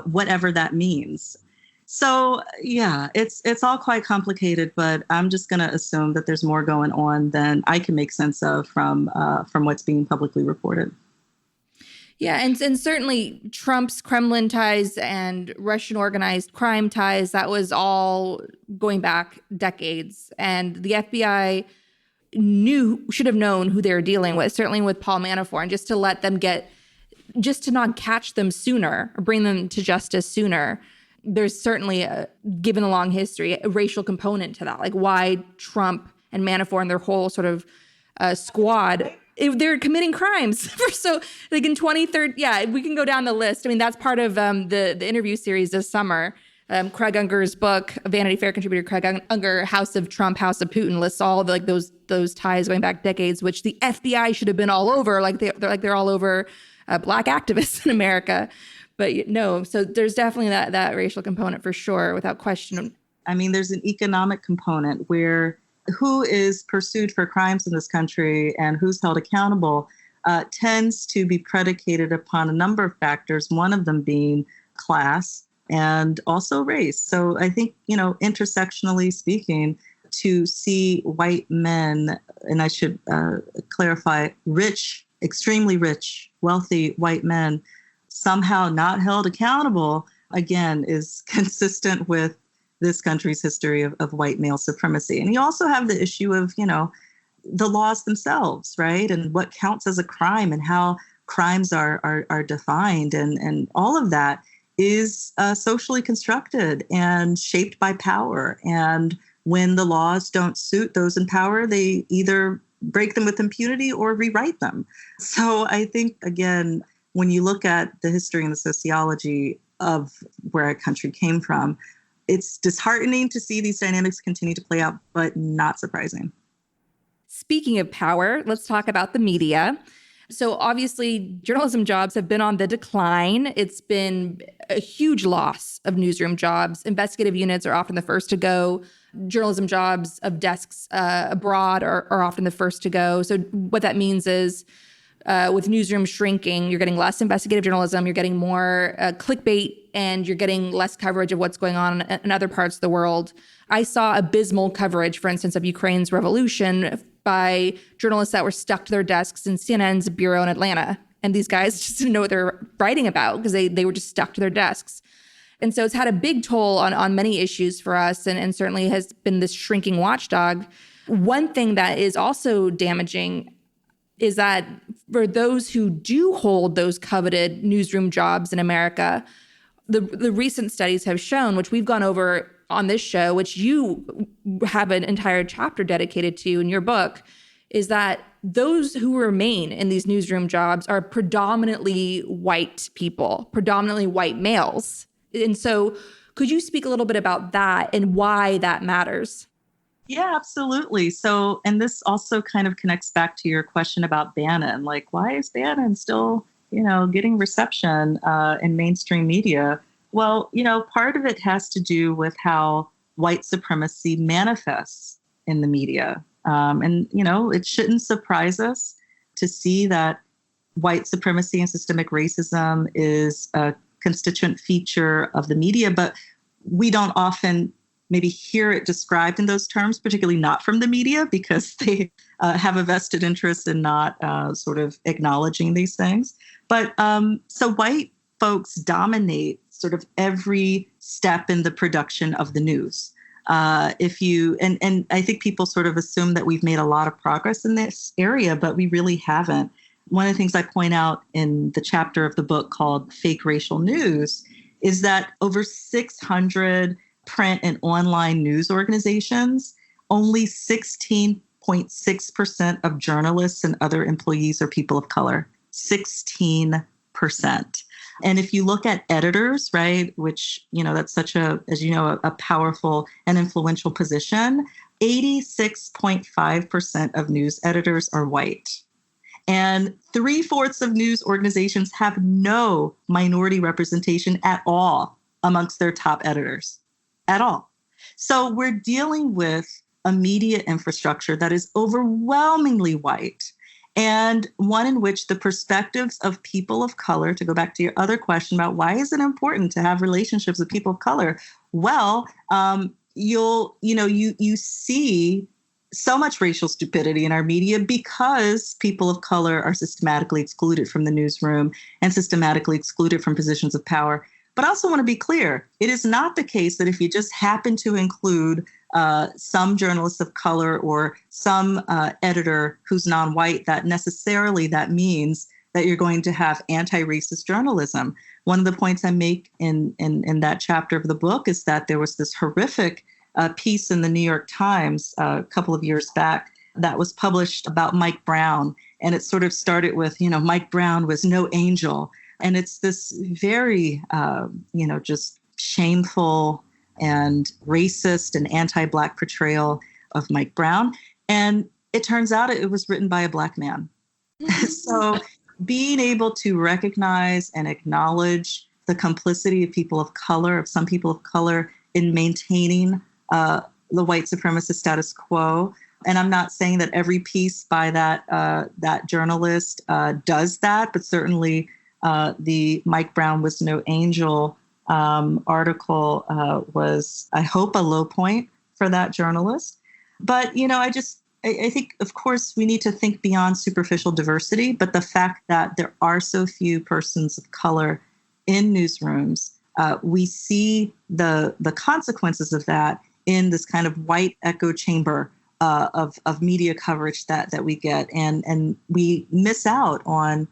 whatever that means. So, yeah, it's all quite complicated, but I'm just going to assume that there's more going on than I can make sense of from what's being publicly reported.
Yeah, and certainly Trump's Kremlin ties and Russian organized crime ties, that was all going back decades. And the FBI should have known who they were dealing with, certainly with Paul Manafort, and just to let them just to not catch them sooner or bring them to justice sooner. There's certainly, given a long history, a racial component to that, like why Trump and Manafort and their whole sort of squad, they're committing crimes. So like in 2013, yeah, we can go down the list. I mean, that's part of the interview series this summer Craig Unger's book, Vanity Fair contributor Craig Unger, House of Trump, House of Putin, lists all of those ties going back decades, which the FBI should have been all over, they're all over Black activists in America. But no, so there's definitely that racial component for sure, without question.
I mean, there's an economic component where who is pursued for crimes in this country and who's held accountable tends to be predicated upon a number of factors, one of them being class and also race. So I think, intersectionally speaking, to see white men, and I should clarify, rich, extremely rich, wealthy white men somehow not held accountable, again, is consistent with this country's history of white male supremacy. And you also have the issue of, the laws themselves, right? And what counts as a crime and how crimes are defined. And all of that is socially constructed and shaped by power. And when the laws don't suit those in power, they either break them with impunity or rewrite them. So I think, again, when you look at the history and the sociology of where a country came from, it's disheartening to see these dynamics continue to play out, but not surprising.
Speaking of power, let's talk about the media. So obviously, journalism jobs have been on the decline. It's been a huge loss of newsroom jobs. Investigative units are often the first to go. Journalism jobs of desks abroad are often the first to go. So what that means is with newsrooms shrinking, you're getting less investigative journalism, you're getting more clickbait, and you're getting less coverage of what's going on in other parts of the world. I saw abysmal coverage, for instance, of Ukraine's revolution by journalists that were stuck to their desks in CNN's bureau in Atlanta. And these guys just didn't know what they were writing about because they were just stuck to their desks. And so it's had a big toll on many issues for us, and certainly has been this shrinking watchdog. One thing that is also damaging is that for those who do hold those coveted newsroom jobs in America, the recent studies have shown, which we've gone over on this show, which you have an entire chapter dedicated to in your book, is that those who remain in these newsroom jobs are predominantly white people, predominantly white males. And so could you speak a little bit about that and why that matters?
Yeah, absolutely. So, and this also kind of connects back to your question about Bannon. Like, why is Bannon still, getting reception in mainstream media? Well, part of it has to do with how white supremacy manifests in the media. And it shouldn't surprise us to see that white supremacy and systemic racism is a constituent feature of the media, but we don't often maybe hear it described in those terms, particularly not from the media, because they have a vested interest in not sort of acknowledging these things. But so white folks dominate sort of every step in the production of the news. And I think people sort of assume that we've made a lot of progress in this area, but we really haven't. One of the things I point out in the chapter of the book called Fake Racial News is that over 600 print and online news organizations, only 16.6% of journalists and other employees are people of color. 16%. And if you look at editors, right, which, that's such a powerful and influential position, 86.5% of news editors are white. And 3/4 of news organizations have no minority representation at all amongst their top editors, at all. So we're dealing with a media infrastructure that is overwhelmingly white, and one in which the perspectives of people of color, to go back to your other question about why is it important to have relationships with people of color? Well, you see so much racial stupidity in our media because people of color are systematically excluded from the newsroom and systematically excluded from positions of power. But I also want to be clear, it is not the case that if you just happen to include some journalists of color or some editor who's non-white, that necessarily that means that you're going to have anti-racist journalism. One of the points I make in that chapter of the book is that there was this horrific piece in the New York Times a couple of years back that was published about Mike Brown. And it sort of started with, Mike Brown was no angel. And it's this very, just shameful and racist and anti-Black portrayal of Mike Brown. And it turns out it was written by a Black man. So being able to recognize and acknowledge the complicity of people of color, of some people of color, in maintaining the white supremacist status quo. And I'm not saying that every piece by that journalist does that, but certainly the Mike Brown was no angel article was, I hope, a low point for that journalist. But, I think, of course, we need to think beyond superficial diversity, but the fact that there are so few persons of color in newsrooms, we see the consequences of that in this kind of white echo chamber of media coverage that we get. And we miss out on,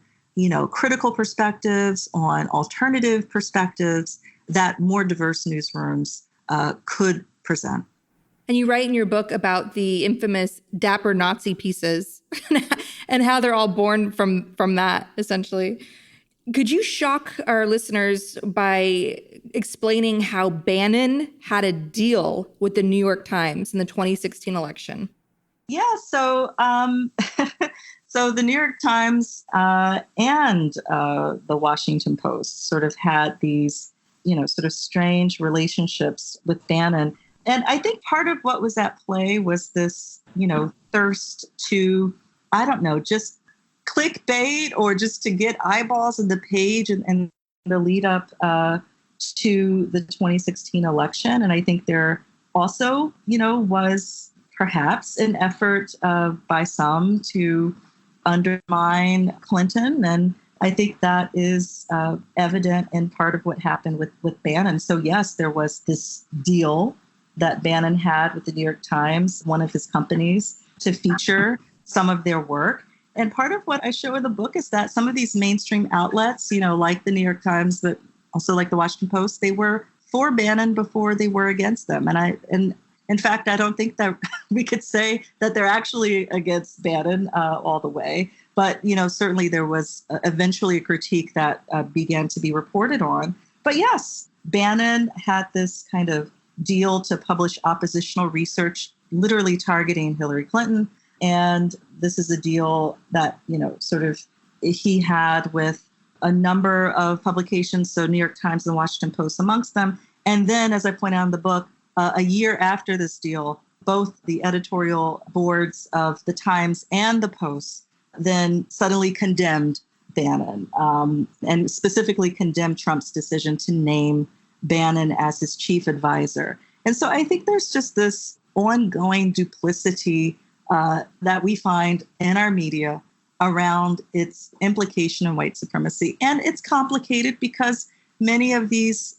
critical perspectives, on alternative perspectives that more diverse newsrooms could present.
And you write in your book about the infamous Dapper Nazi pieces and how they're all born from that, essentially. Could you shock our listeners by explaining how Bannon had a deal with the New York Times in the 2016 election?
Yeah, so so the New York Times and the Washington Post sort of had these, sort of strange relationships with Bannon. And I think part of what was at play was this, thirst to, I don't know, just clickbait or just to get eyeballs on the page and the lead up to the 2016 election. And I think there also, was perhaps an effort by some to undermine Clinton. And I think that is evident in part of what happened with Bannon. So yes, there was this deal that Bannon had with the New York Times, one of his companies, to feature some of their work. And part of what I show in the book is that some of these mainstream outlets, like the New York Times, but also like the Washington Post, they were for Bannon before they were against them. And in fact, I don't think that we could say that they're actually against Bannon all the way. But, certainly there was eventually a critique that began to be reported on. But yes, Bannon had this kind of deal to publish oppositional research, literally targeting Hillary Clinton. And this is a deal that, sort of he had with a number of publications, so New York Times and Washington Post amongst them. And then, as I point out in the book, a year after this deal, both the editorial boards of the Times and the Post then suddenly condemned Bannon and specifically condemned Trump's decision to name Bannon as his chief advisor. And so I think there's just this ongoing duplicity that we find in our media around its implication in white supremacy. And it's complicated because many of these,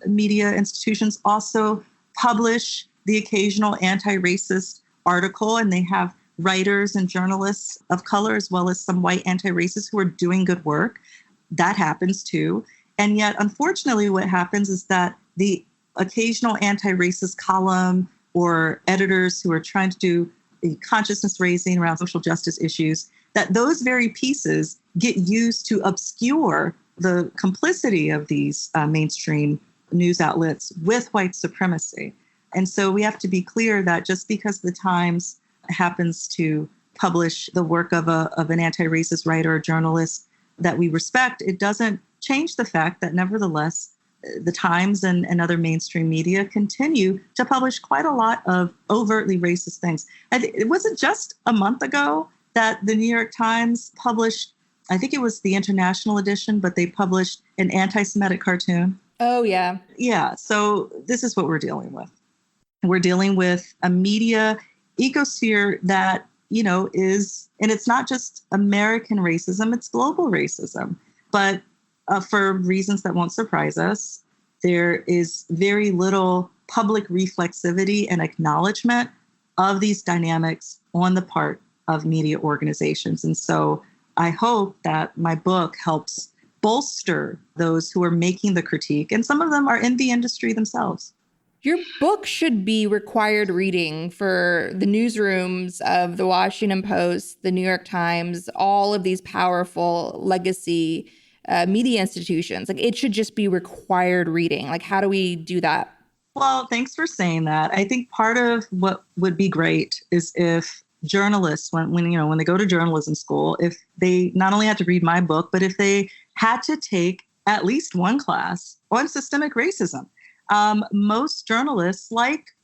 media institutions also publish the occasional anti-racist article, and they have writers and journalists of color as well as some white anti-racists who are doing good work. That happens too. And yet, unfortunately, what happens is that the occasional anti-racist column or editors who are trying to do a consciousness raising around social justice issues, that those very pieces get used to obscure the complicity of these mainstream news outlets with white supremacy. And so we have to be clear that just because the Times happens to publish the work of an anti-racist writer or journalist that we respect, it doesn't change the fact that nevertheless, the Times and other mainstream media continue to publish quite a lot of overtly racist things. It wasn't just a month ago that the New York Times published, I think it was the international edition, but they published an anti-Semitic cartoon.
Oh, yeah.
Yeah. So this is what we're dealing with. We're dealing with a media ecosphere that, is, and it's not just American racism, it's global racism. But for reasons that won't surprise us, there is very little public reflexivity and acknowledgement of these dynamics on the part of media organizations. And so I hope that my book helps bolster those who are making the critique, and some of them are in the industry themselves.
Your book should be required reading for the newsrooms of the Washington Post, the New York Times, all of these powerful legacy media institutions. Like, it should just be required reading. Like, how do we do that?
Well, thanks for saying that. I think part of what would be great is if journalists, when they go to journalism school, if they not only had to read my book, but if they had to take at least one class on systemic racism. Most journalists,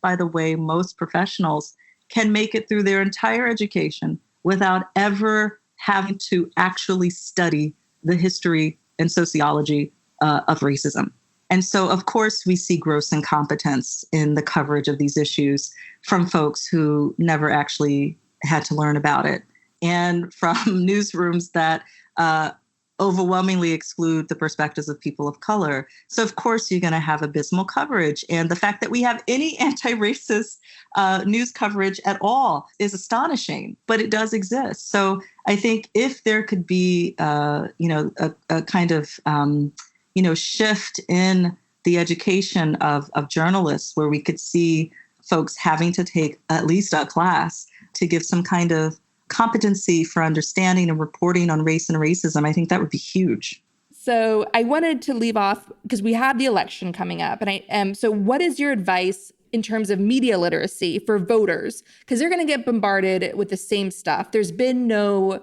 by the way, most professionals, can make it through their entire education without ever having to actually study the history and sociology of racism. And so, of course, we see gross incompetence in the coverage of these issues from folks who never actually had to learn about it, and from newsrooms that overwhelmingly exclude the perspectives of people of color. So, of course, you're going to have abysmal coverage. And the fact that we have any anti-racist news coverage at all is astonishing, but it does exist. So I think if there could be, a kind of, shift in the education of journalists, where we could see folks having to take at least a class to give some kind of competency for understanding and reporting on race and racism, I think that would be huge.
So I wanted to leave off because we have the election coming up. And so what is your advice in terms of media literacy for voters? Because they're going to get bombarded with the same stuff. There's been no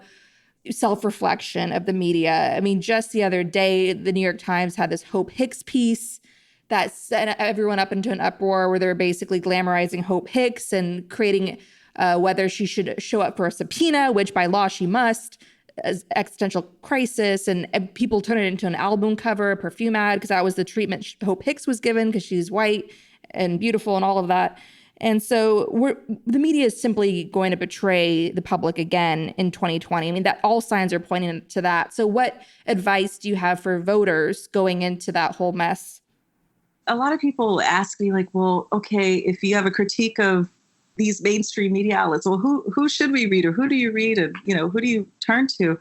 self-reflection of the media. I mean, just the other day, the New York Times had this Hope Hicks piece that set everyone up into an uproar where they're basically glamorizing Hope Hicks and creating whether she should show up for a subpoena, which by law she must, as existential crisis. And people turn it into an album cover, a perfume ad, because that was the treatment Hope Hicks was given because she's white and beautiful and all of that. And so the media is simply going to betray the public again in 2020. I mean, that all signs are pointing to that. So what advice do you have for voters going into that whole mess?
A lot of people ask me, like, well, okay, if you have a critique of these mainstream media outlets, well, who should we read, or who do you read, and who do you turn to?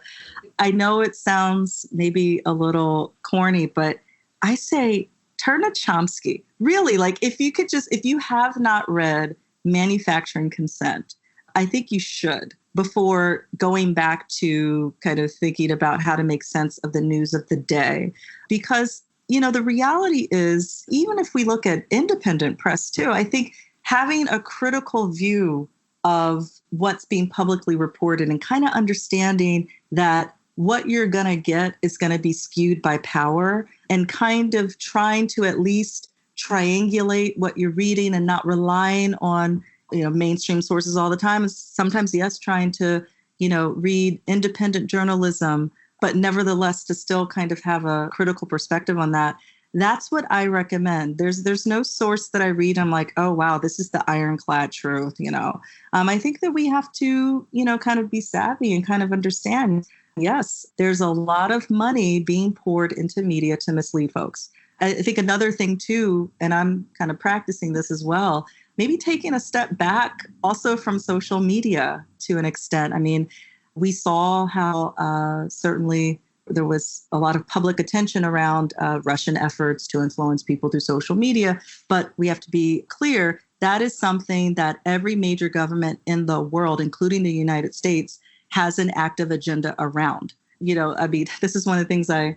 I know it sounds maybe a little corny, but I say turn to Chomsky. Really, like, if you have not read Manufacturing Consent, I think you should, before going back to kind of thinking about how to make sense of the news of the day. Because, the reality is, even if we look at independent press too, I think having a critical view of what's being publicly reported and kind of understanding that what you're going to get is going to be skewed by power, and kind of trying to at least triangulate what you're reading and not relying on, mainstream sources all the time. And sometimes, yes, trying to, read independent journalism, but nevertheless to still kind of have a critical perspective on that. That's what I recommend. There's no source that I read I'm like, oh, wow, this is the ironclad truth, I think that we have to, kind of be savvy and kind of understand, yes, there's a lot of money being poured into media to mislead folks. I think another thing too, and I'm kind of practicing this as well, maybe taking a step back also from social media to an extent. I mean, we saw how certainly there was a lot of public attention around Russian efforts to influence people through social media. But we have to be clear, that is something that every major government in the world, including the United States, has an active agenda around. This is one of the things I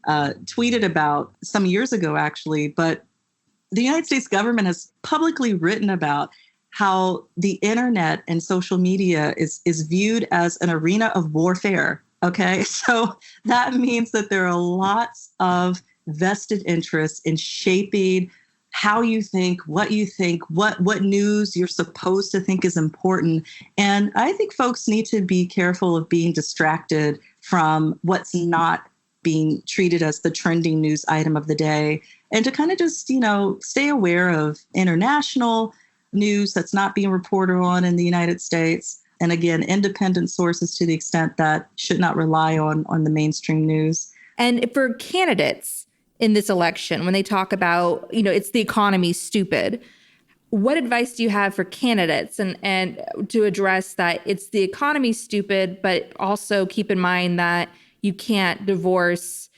tweeted about some years ago, actually. But the United States government has publicly written about how the internet and social media is viewed as an arena of warfare. Okay, so that means that there are lots of vested interests in shaping how you think, what news you're supposed to think is important. And I think folks need to be careful of being distracted from what's not being treated as the trending news item of the day, and to kind of just, stay aware of international news that's not being reported on in the United States. And again, independent sources to the extent that should not rely on the mainstream news.
And for candidates in this election, when they talk about, it's the economy, stupid, what advice do you have for candidates and to address that it's the economy, stupid, but also keep in mind that you can't divorce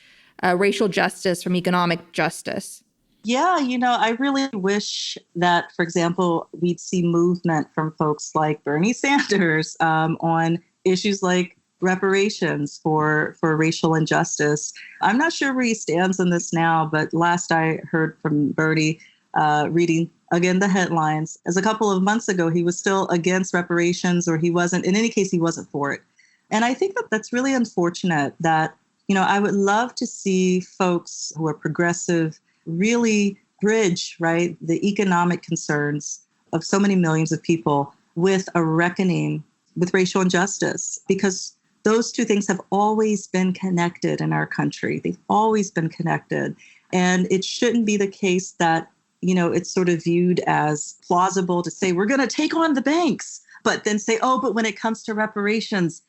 racial justice from economic justice?
Yeah, I really wish that, for example, we'd see movement from folks like Bernie Sanders on issues like reparations for racial injustice. I'm not sure where he stands on this now, but last I heard from Bernie, reading again the headlines, as a couple of months ago, he was still against reparations, or he wasn't. In any case, he wasn't for it. And I think that that's really unfortunate that, I would love to see folks who are progressive really bridge, right, the economic concerns of so many millions of people with a reckoning with racial injustice, because those two things have always been connected in our country. They've always been connected. And it shouldn't be the case that, it's sort of viewed as plausible to say, we're going to take on the banks, but then say, oh, but when it comes to reparations,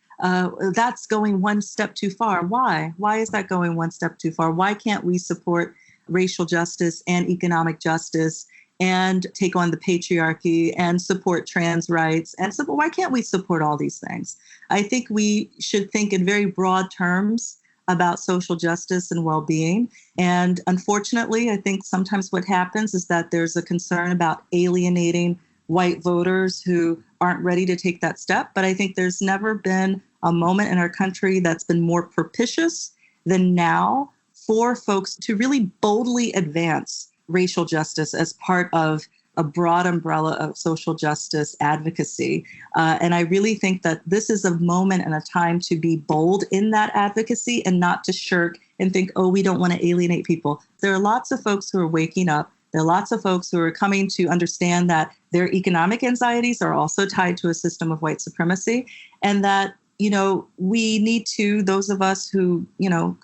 that's going one step too far. Why? Why is that going one step too far? Why can't we support racial justice and economic justice and take on the patriarchy and support trans rights? And so why can't we support all these things? I think we should think in very broad terms about social justice and well-being. And unfortunately, I think sometimes what happens is that there's a concern about alienating white voters who aren't ready to take that step. But I think there's never been a moment in our country that's been more propitious than now for folks to really boldly advance racial justice as part of a broad umbrella of social justice advocacy. And I really think that this is a moment and a time to be bold in that advocacy and not to shirk and think, oh, we don't want to alienate people. There are lots of folks who are waking up. There are lots of folks who are coming to understand that their economic anxieties are also tied to a system of white supremacy, and that, we need to, those of us who,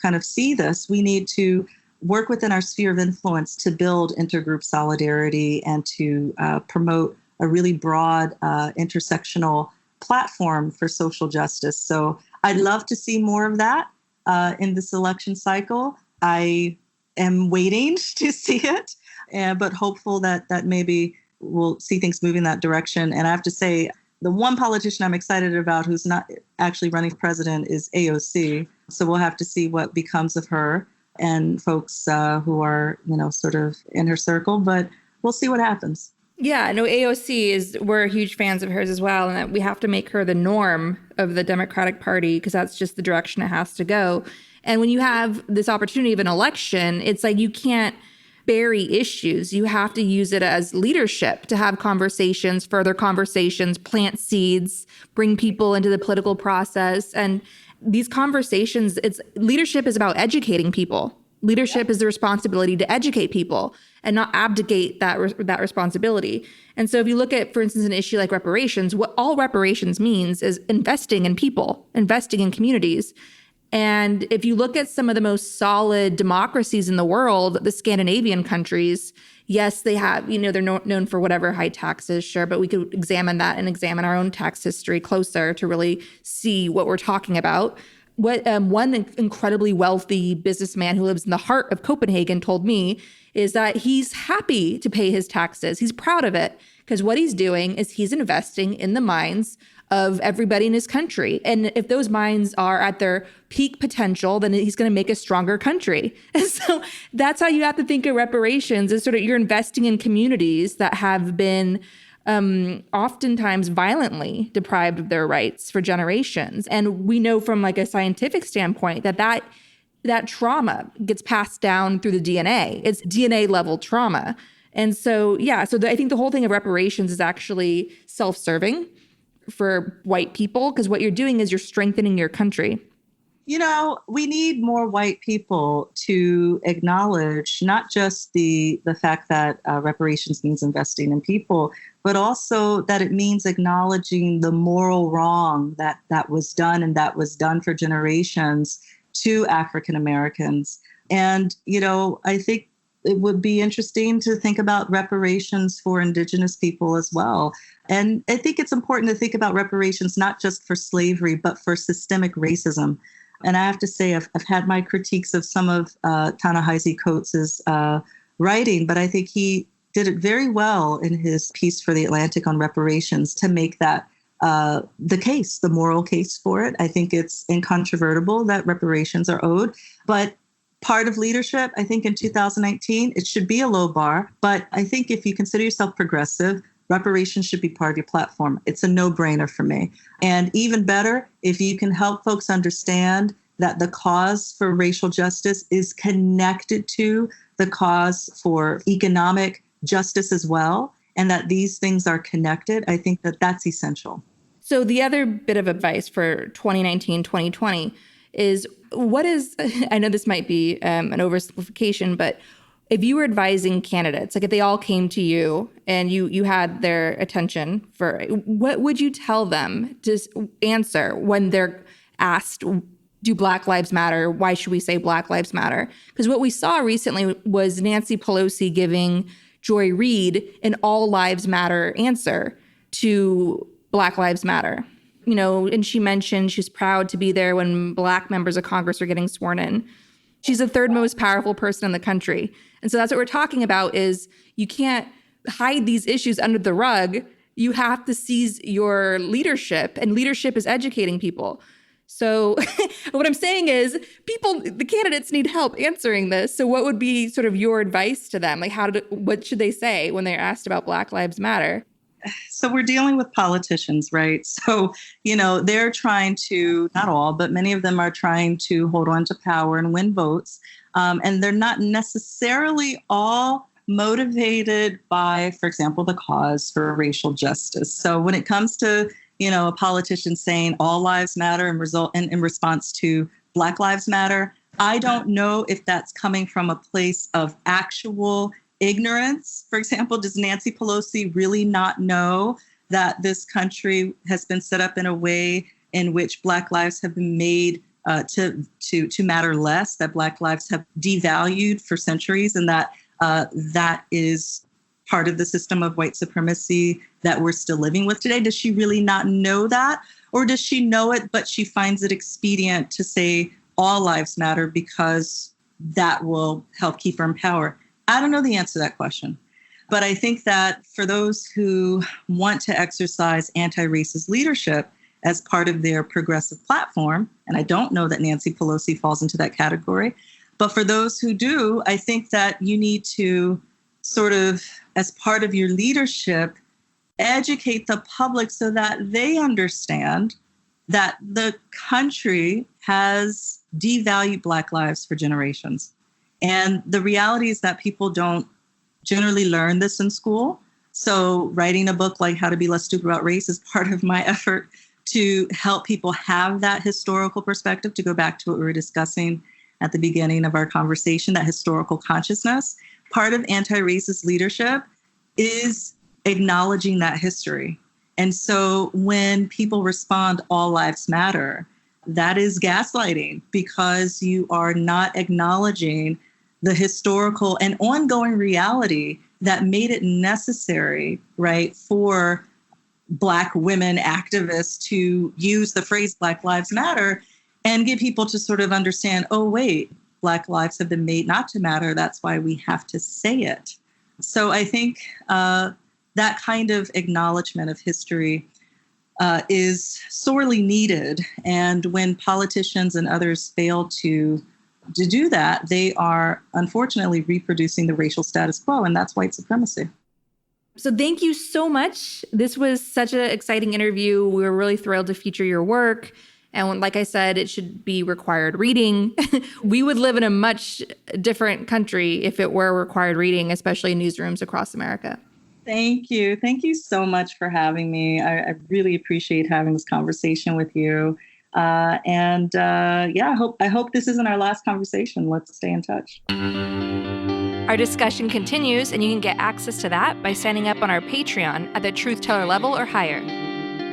kind of see this, we need to work within our sphere of influence to build intergroup solidarity and to promote a really broad intersectional platform for social justice. So I'd love to see more of that in this election cycle. I am waiting to see it, but hopeful that maybe we'll see things move in that direction. And I have to say, the one politician I'm excited about who's not actually running for president is AOC. So we'll have to see what becomes of her and folks who are, sort of in her circle, but we'll see what happens.
Yeah, no, we're huge fans of hers as well. And that we have to make her the norm of the Democratic Party, because that's just the direction it has to go. And when you have this opportunity of an election, it's like you can't bury issues. You have to use it as leadership to have conversations, further conversations, plant seeds, bring people into the political process. And these conversations, leadership is about educating people. Leadership is the responsibility to educate people and not abdicate that responsibility. And so if you look at, for instance, an issue like reparations, what all reparations means is investing in people, investing in communities. And if you look at some of the most solid democracies in the world, the Scandinavian countries, yes, they have, they're known for whatever high taxes, sure, but we could examine that and examine our own tax history closer to really see what we're talking about. What one incredibly wealthy businessman who lives in the heart of Copenhagen told me is that he's happy to pay his taxes. He's proud of it, because what he's doing is he's investing in the minds of everybody in his country. And if those minds are at their peak potential, then he's going to make a stronger country. And so that's how you have to think of reparations, is sort of you're investing in communities that have been oftentimes violently deprived of their rights for generations. And we know from like a scientific standpoint that trauma gets passed down through the DNA. It's DNA level trauma. And so, I think the whole thing of reparations is actually self-serving for white people, because what you're doing is you're strengthening your country.
We need more white people to acknowledge not just the fact that reparations means investing in people, but also that it means acknowledging the moral wrong that was done, and that was done for generations to African Americans. And, I think it would be interesting to think about reparations for Indigenous people as well. And I think it's important to think about reparations not just for slavery, but for systemic racism. And I have to say, I've had my critiques of some of Ta-Nehisi Coates' writing, but I think he did it very well in his piece for The Atlantic on reparations to make that the case, the moral case for it. I think it's incontrovertible that reparations are owed, but part of leadership, I think in 2019, it should be a low bar. But I think if you consider yourself progressive, reparations should be part of your platform. It's a no-brainer for me. And even better, if you can help folks understand that the cause for racial justice is connected to the cause for economic justice as well, and that these things are connected, I think that that's essential.
So the other bit of advice for 2019, 2020 is I know this might be an oversimplification, but if you were advising candidates, like if they all came to you and you had their attention, what would you tell them to answer when they're asked, do Black Lives Matter? Why should we say Black Lives Matter? Because what we saw recently was Nancy Pelosi giving Joy Reid an all lives matter answer to Black Lives Matter. And she mentioned she's proud to be there when Black members of Congress are getting sworn in. She's the third most powerful person in the country. And so that's what we're talking about is you can't hide these issues under the rug. You have to seize your leadership, and leadership is educating people. So what I'm saying is the candidates need help answering this. So what would be sort of your advice to them? Like what should they say when they're asked about Black Lives Matter?
So we're dealing with politicians, right? So, they're trying to, not all, but many of them are trying to hold on to power and win votes. And they're not necessarily all motivated by, for example, the cause for racial justice. So when it comes to, a politician saying all lives matter in response to Black Lives Matter, I don't know if that's coming from a place of actual ignorance. For example, does Nancy Pelosi really not know that this country has been set up in a way in which Black lives have been made to matter less, that Black lives have devalued for centuries, and that that is part of the system of white supremacy that we're still living with today? Does she really not know that? Or does she know it, but she finds it expedient to say all lives matter because that will help keep her in power? I don't know the answer to that question. But I think that for those who want to exercise anti-racist leadership as part of their progressive platform, and I don't know that Nancy Pelosi falls into that category, but for those who do, I think that you need to sort of, as part of your leadership, educate the public so that they understand that the country has devalued Black lives for generations. And the reality is that people don't generally learn this in school. So writing a book like How to Be Less Stupid About Race is part of my effort to help people have that historical perspective, to go back to what we were discussing at the beginning of our conversation, that historical consciousness. Part of anti-racist leadership is acknowledging that history. And so when people respond, all lives matter, that is gaslighting, because you are not acknowledging the historical and ongoing reality that made it necessary, right, for Black women activists to use the phrase Black Lives Matter and get people to sort of understand, oh, wait, Black lives have been made not to matter. That's why we have to say it. So I think that kind of acknowledgement of history is sorely needed. And when politicians and others fail to do that, they are unfortunately reproducing the racial status quo, and that's white supremacy.
So thank you so much. This was such an exciting interview. We were really thrilled to feature your work. And like I said, it should be required reading. We would live in a much different country if it were required reading, especially in newsrooms across America.
Thank you. Thank you so much for having me. I really appreciate having this conversation with you. I hope this isn't our last conversation. Let's stay in touch.
Our discussion continues, and you can get access to that by signing up on our Patreon at the Truth Teller level or higher.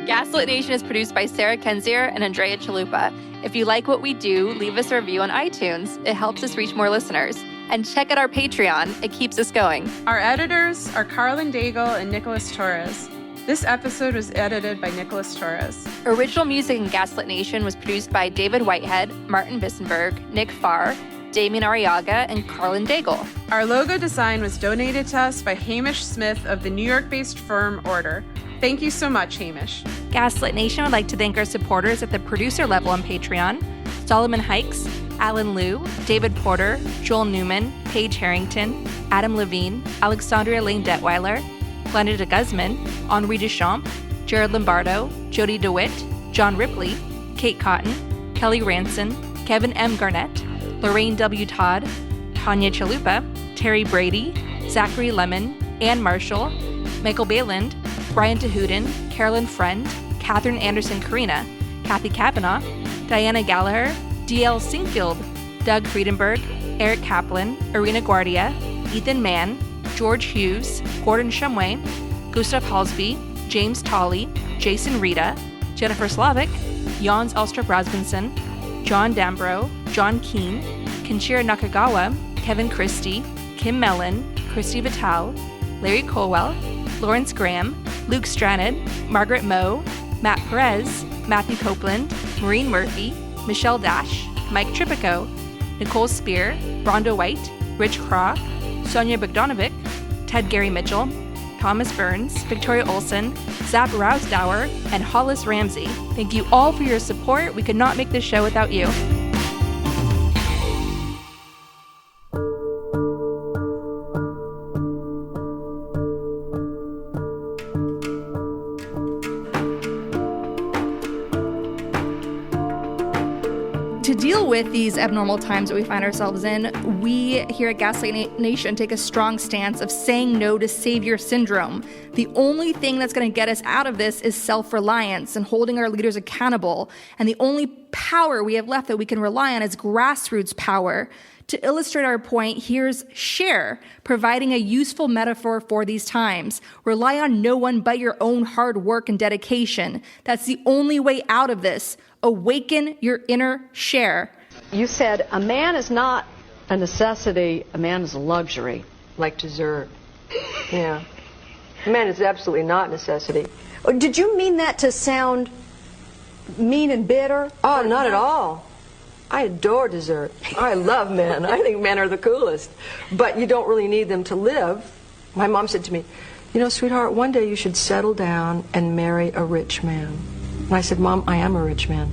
Gaslit Nation is produced by Sarah Kenzier and Andrea Chalupa. If you like what we do, leave us a review on iTunes. It helps us reach more listeners. And check out our Patreon. It keeps us going.
Our editors are Carlin Daigle and Nicholas Torres. This episode was edited by Nicholas Torres.
Original music in Gaslit Nation was produced by David Whitehead, Martin Bissenberg, Nick Farr, Damien Arriaga, and Carlin Daigle.
Our logo design was donated to us by Hamish Smith of the New York-based firm Order. Thank you so much, Hamish.
Gaslit Nation would like to thank our supporters at the producer level on Patreon: Solomon Hikes, Alan Liu, David Porter, Joel Newman, Paige Harrington, Adam Levine, Alexandria Lane Detweiler, Glenda de Guzman, Henri Duchamp, Jared Lombardo, Jody DeWitt, John Ripley, Kate Cotton, Kelly Ranson, Kevin M. Garnett, Lorraine W. Todd, Tanya Chalupa, Terry Brady, Zachary Lemon, Ann Marshall, Michael Bayland, Brian Tahudin, Carolyn Friend, Catherine Anderson Karina, Kathy Kavanaugh, Diana Gallagher, D.L. Singfield, Doug Friedenberg, Eric Kaplan, Irina Guardia, Ethan Mann, George Hughes, Gordon Shumway, Gustav Halsby, James Tolley, Jason Rita, Jennifer Slavic, Jans Alstrup Rasmussen, John Dambro, John Keene, Kinshira Nakagawa, Kevin Christie, Kim Mellon, Christy Vital, Larry Colwell, Lawrence Graham, Luke Stranad, Margaret Moe, Matt Perez, Matthew Copeland, Maureen Murphy, Michelle Dash, Mike Tripico, Nicole Spear, Rhonda White, Rich Craw, Sonia Bogdanovic, Ted Gary Mitchell, Thomas Burns, Victoria Olson, Zap Rousdower, and Hollis Ramsey. Thank you all for your support. We could not make this show without you. To deal with these abnormal times that we find ourselves in, we here at Gaslit Nation take a strong stance of saying no to savior syndrome. The only thing that's going to get us out of this is self-reliance and holding our leaders accountable. And the only power we have left that we can rely on is grassroots power. To illustrate our point, here's Share, providing a useful metaphor for these times. Rely on no one but your own hard work and dedication. That's the only way out of this. Awaken your inner Share.
You said a man is not a necessity, a man is a luxury.
Like dessert. Yeah. A man is absolutely not a necessity.
Did you mean that to sound mean and bitter?
Oh, not at all. I adore dessert. I love men. I think men are the coolest. But you don't really need them to live. My mom said to me, you know, sweetheart, one day you should settle down and marry a rich man. And I said, Mom, I am a rich man.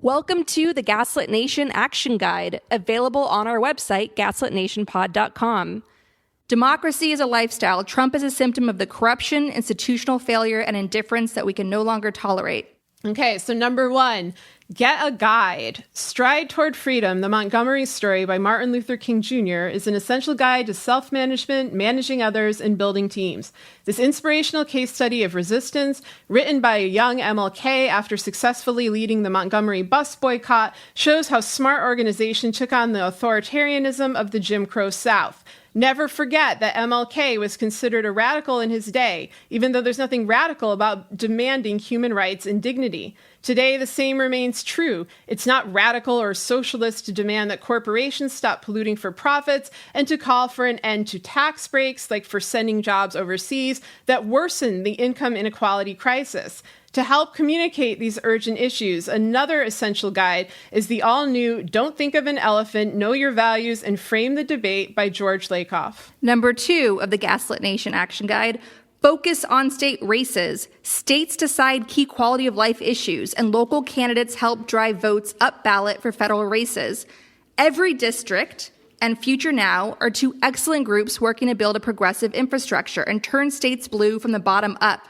Welcome to the Gaslit Nation Action Guide, available on our website, gaslitnationpod.com. Democracy is a lifestyle. Trump is a symptom of the corruption, institutional failure, and indifference that we can no longer tolerate.
Okay, so number 1, get a guide. Stride Toward Freedom, The Montgomery Story by Martin Luther King Jr. is an essential guide to self-management, managing others, and building teams. This inspirational case study of resistance, written by a young MLK after successfully leading the Montgomery bus boycott, shows how smart organization took on the authoritarianism of the Jim Crow South. Never forget that MLK was considered a radical in his day, even though there's nothing radical about demanding human rights and dignity. Today, the same remains true. It's not radical or socialist to demand that corporations stop polluting for profits and to call for an end to tax breaks, like for sending jobs overseas, that worsen the income inequality crisis. To help communicate these urgent issues, another essential guide is the all-new Don't Think of an Elephant, Know Your Values, and Frame the Debate by George Lakoff.
Number 2 of the Gaslit Nation Action Guide, focus on state races. States decide key quality of life issues, and local candidates help drive votes up ballot for federal races. Every District and Future Now are 2 excellent groups working to build a progressive infrastructure and turn states blue from the bottom up.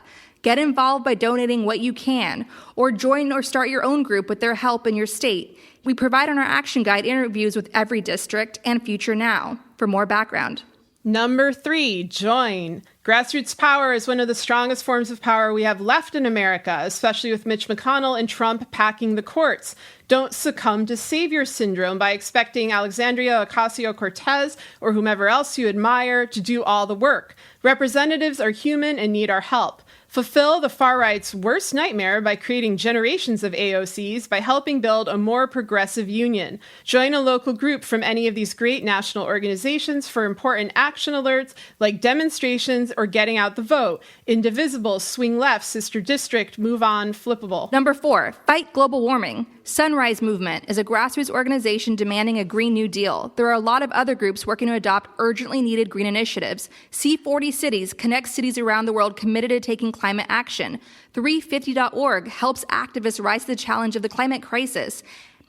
Get involved by donating what you can, or join or start your own group with their help in your state. We provide on our Action Guide interviews with every district and Future Now. For more background.
Number 3, join. Grassroots power is one of the strongest forms of power we have left in America, especially with Mitch McConnell and Trump packing the courts. Don't succumb to savior syndrome by expecting Alexandria Ocasio-Cortez or whomever else you admire to do all the work. Representatives are human and need our help. Fulfill the far-right's worst nightmare by creating generations of AOCs by helping build a more progressive union. Join a local group from any of these great national organizations for important action alerts like demonstrations or getting out the vote. Indivisible, Swing Left, Sister District, Move On, Flippable.
Number 4, fight global warming. Sunrise Movement is a grassroots organization demanding a Green New Deal. There are a lot of other groups working to adopt urgently needed green initiatives. C40 Cities connects cities around the world committed to taking climate action. 350.org helps activists rise to the challenge of the climate crisis.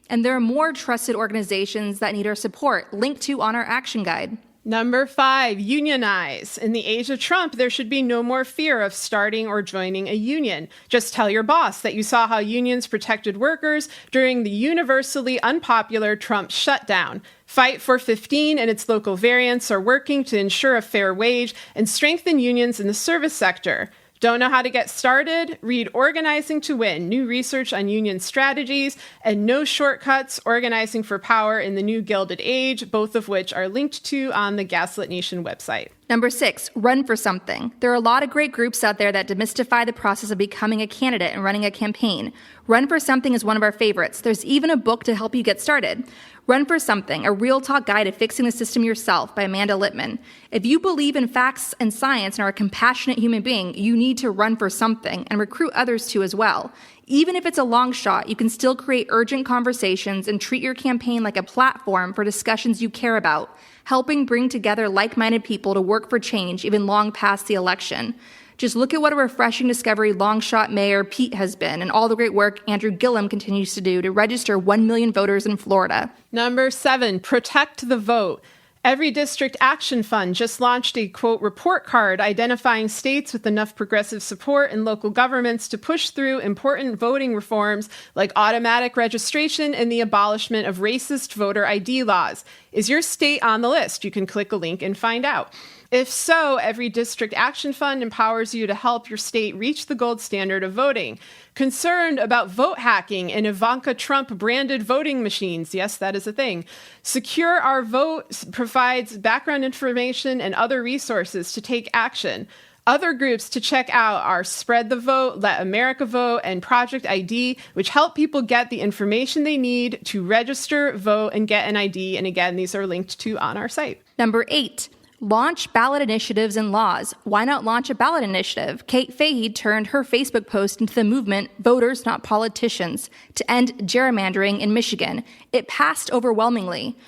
And there are more trusted organizations that need our support, linked to on our action guide.
Number 5, unionize. In the age of Trump, there should be no more fear of starting or joining a union. Just tell your boss that you saw how unions protected workers during the universally unpopular Trump shutdown. Fight for 15 and its local variants are working to ensure a fair wage and strengthen unions in the service sector. Don't know how to get started? Read Organizing to Win, new research on union strategies, and No Shortcuts, Organizing for Power in the New Gilded Age, both of which are linked to on the Gaslit Nation website.
Number 6, run for something. There are a lot of great groups out there that demystify the process of becoming a candidate and running a campaign. Run for Something is one of our favorites. There's even a book to help you get started. Run for Something, a real talk guide to fixing the system yourself by Amanda Littman. If you believe in facts and science and are a compassionate human being, you need to run for something and recruit others to as well. Even if it's a long shot, you can still create urgent conversations and treat your campaign like a platform for discussions you care about, helping bring together like-minded people to work for change even long past the election. Just look at what a refreshing discovery Longshot Mayor Pete has been and all the great work Andrew Gillum continues to do to register 1 million voters in Florida.
Number 7, protect the vote. Every District Action Fund just launched a, quote, report card identifying states with enough progressive support in local governments to push through important voting reforms like automatic registration and the abolishment of racist voter ID laws. Is your state on the list? You can click a link and find out. If so, Every District Action Fund empowers you to help your state reach the gold standard of voting. Concerned about vote hacking and Ivanka Trump branded voting machines? Yes, that is a thing. Secure Our Vote provides background information and other resources to take action. Other groups to check out are Spread the Vote, Let America Vote, and Project ID, which help people get the information they need to register, vote, and get an ID. And again, these are linked to on our site.
Number 8. Launch ballot initiatives and laws. Why not launch a ballot initiative? Kate Fahey turned her Facebook post into the movement Voters Not Politicians to end gerrymandering in Michigan. It passed overwhelmingly.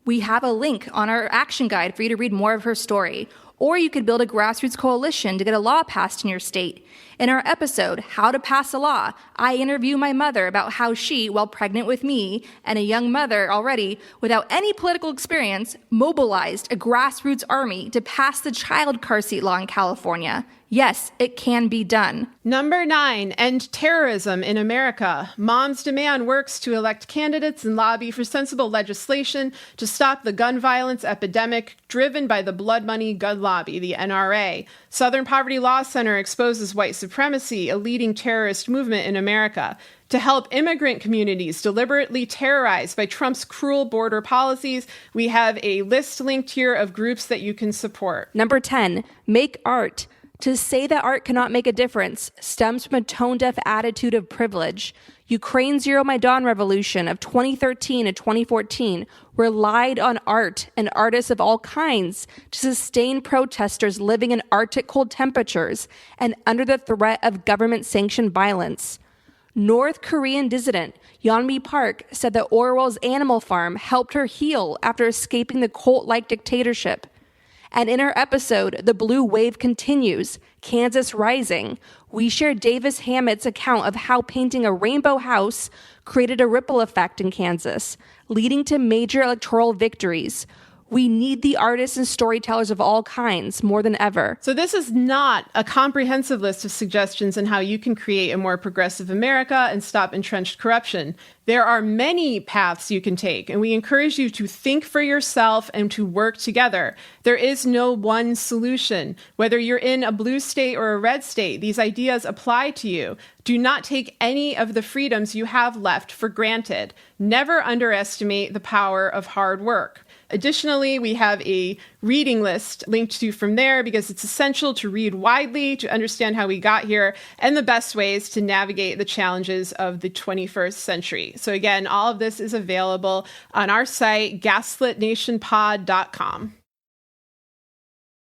We have a link on our action guide for you to read more of her story. Or you could build a grassroots coalition to get a law passed in your state. In our episode, How to Pass a Law, I interview my mother about how she, while pregnant with me and a young mother already, without any political experience, mobilized a grassroots army to pass the child car seat law in California. Yes, it can be done.
Number 9, end terrorism in America. Moms Demand works to elect candidates and lobby for sensible legislation to stop the gun violence epidemic driven by the blood money gun lobby, the NRA. Southern Poverty Law Center exposes white supremacy, a leading terrorist movement in America. To help immigrant communities deliberately terrorized by Trump's cruel border policies, we have a list linked here of groups that you can support.
Number 10, make art. To say that art cannot make a difference stems from a tone-deaf attitude of privilege. Ukraine's Euromaidan revolution of 2013 and 2014 relied on art and artists of all kinds to sustain protesters living in Arctic cold temperatures and under the threat of government-sanctioned violence. North Korean dissident Yeonmi Park said that Orwell's Animal Farm helped her heal after escaping the cult-like dictatorship. And in our episode, The Blue Wave Continues, Kansas Rising, we share Davis Hammett's account of how painting a rainbow house created a ripple effect in Kansas, leading to major electoral victories. We need the artists and storytellers of all kinds more than ever.
So this is not a comprehensive list of suggestions on how you can create a more progressive America and stop entrenched corruption. There are many paths you can take, and we encourage you to think for yourself and to work together. There is no one solution. Whether you're in a blue state or a red state, these ideas apply to you. Do not take any of the freedoms you have left for granted. Never underestimate the power of hard work. Additionally, we have a reading list linked to from there because it's essential to read widely to understand how we got here and the best ways to navigate the challenges of the 21st century. So again, all of this is available on our site, gaslitnationpod.com.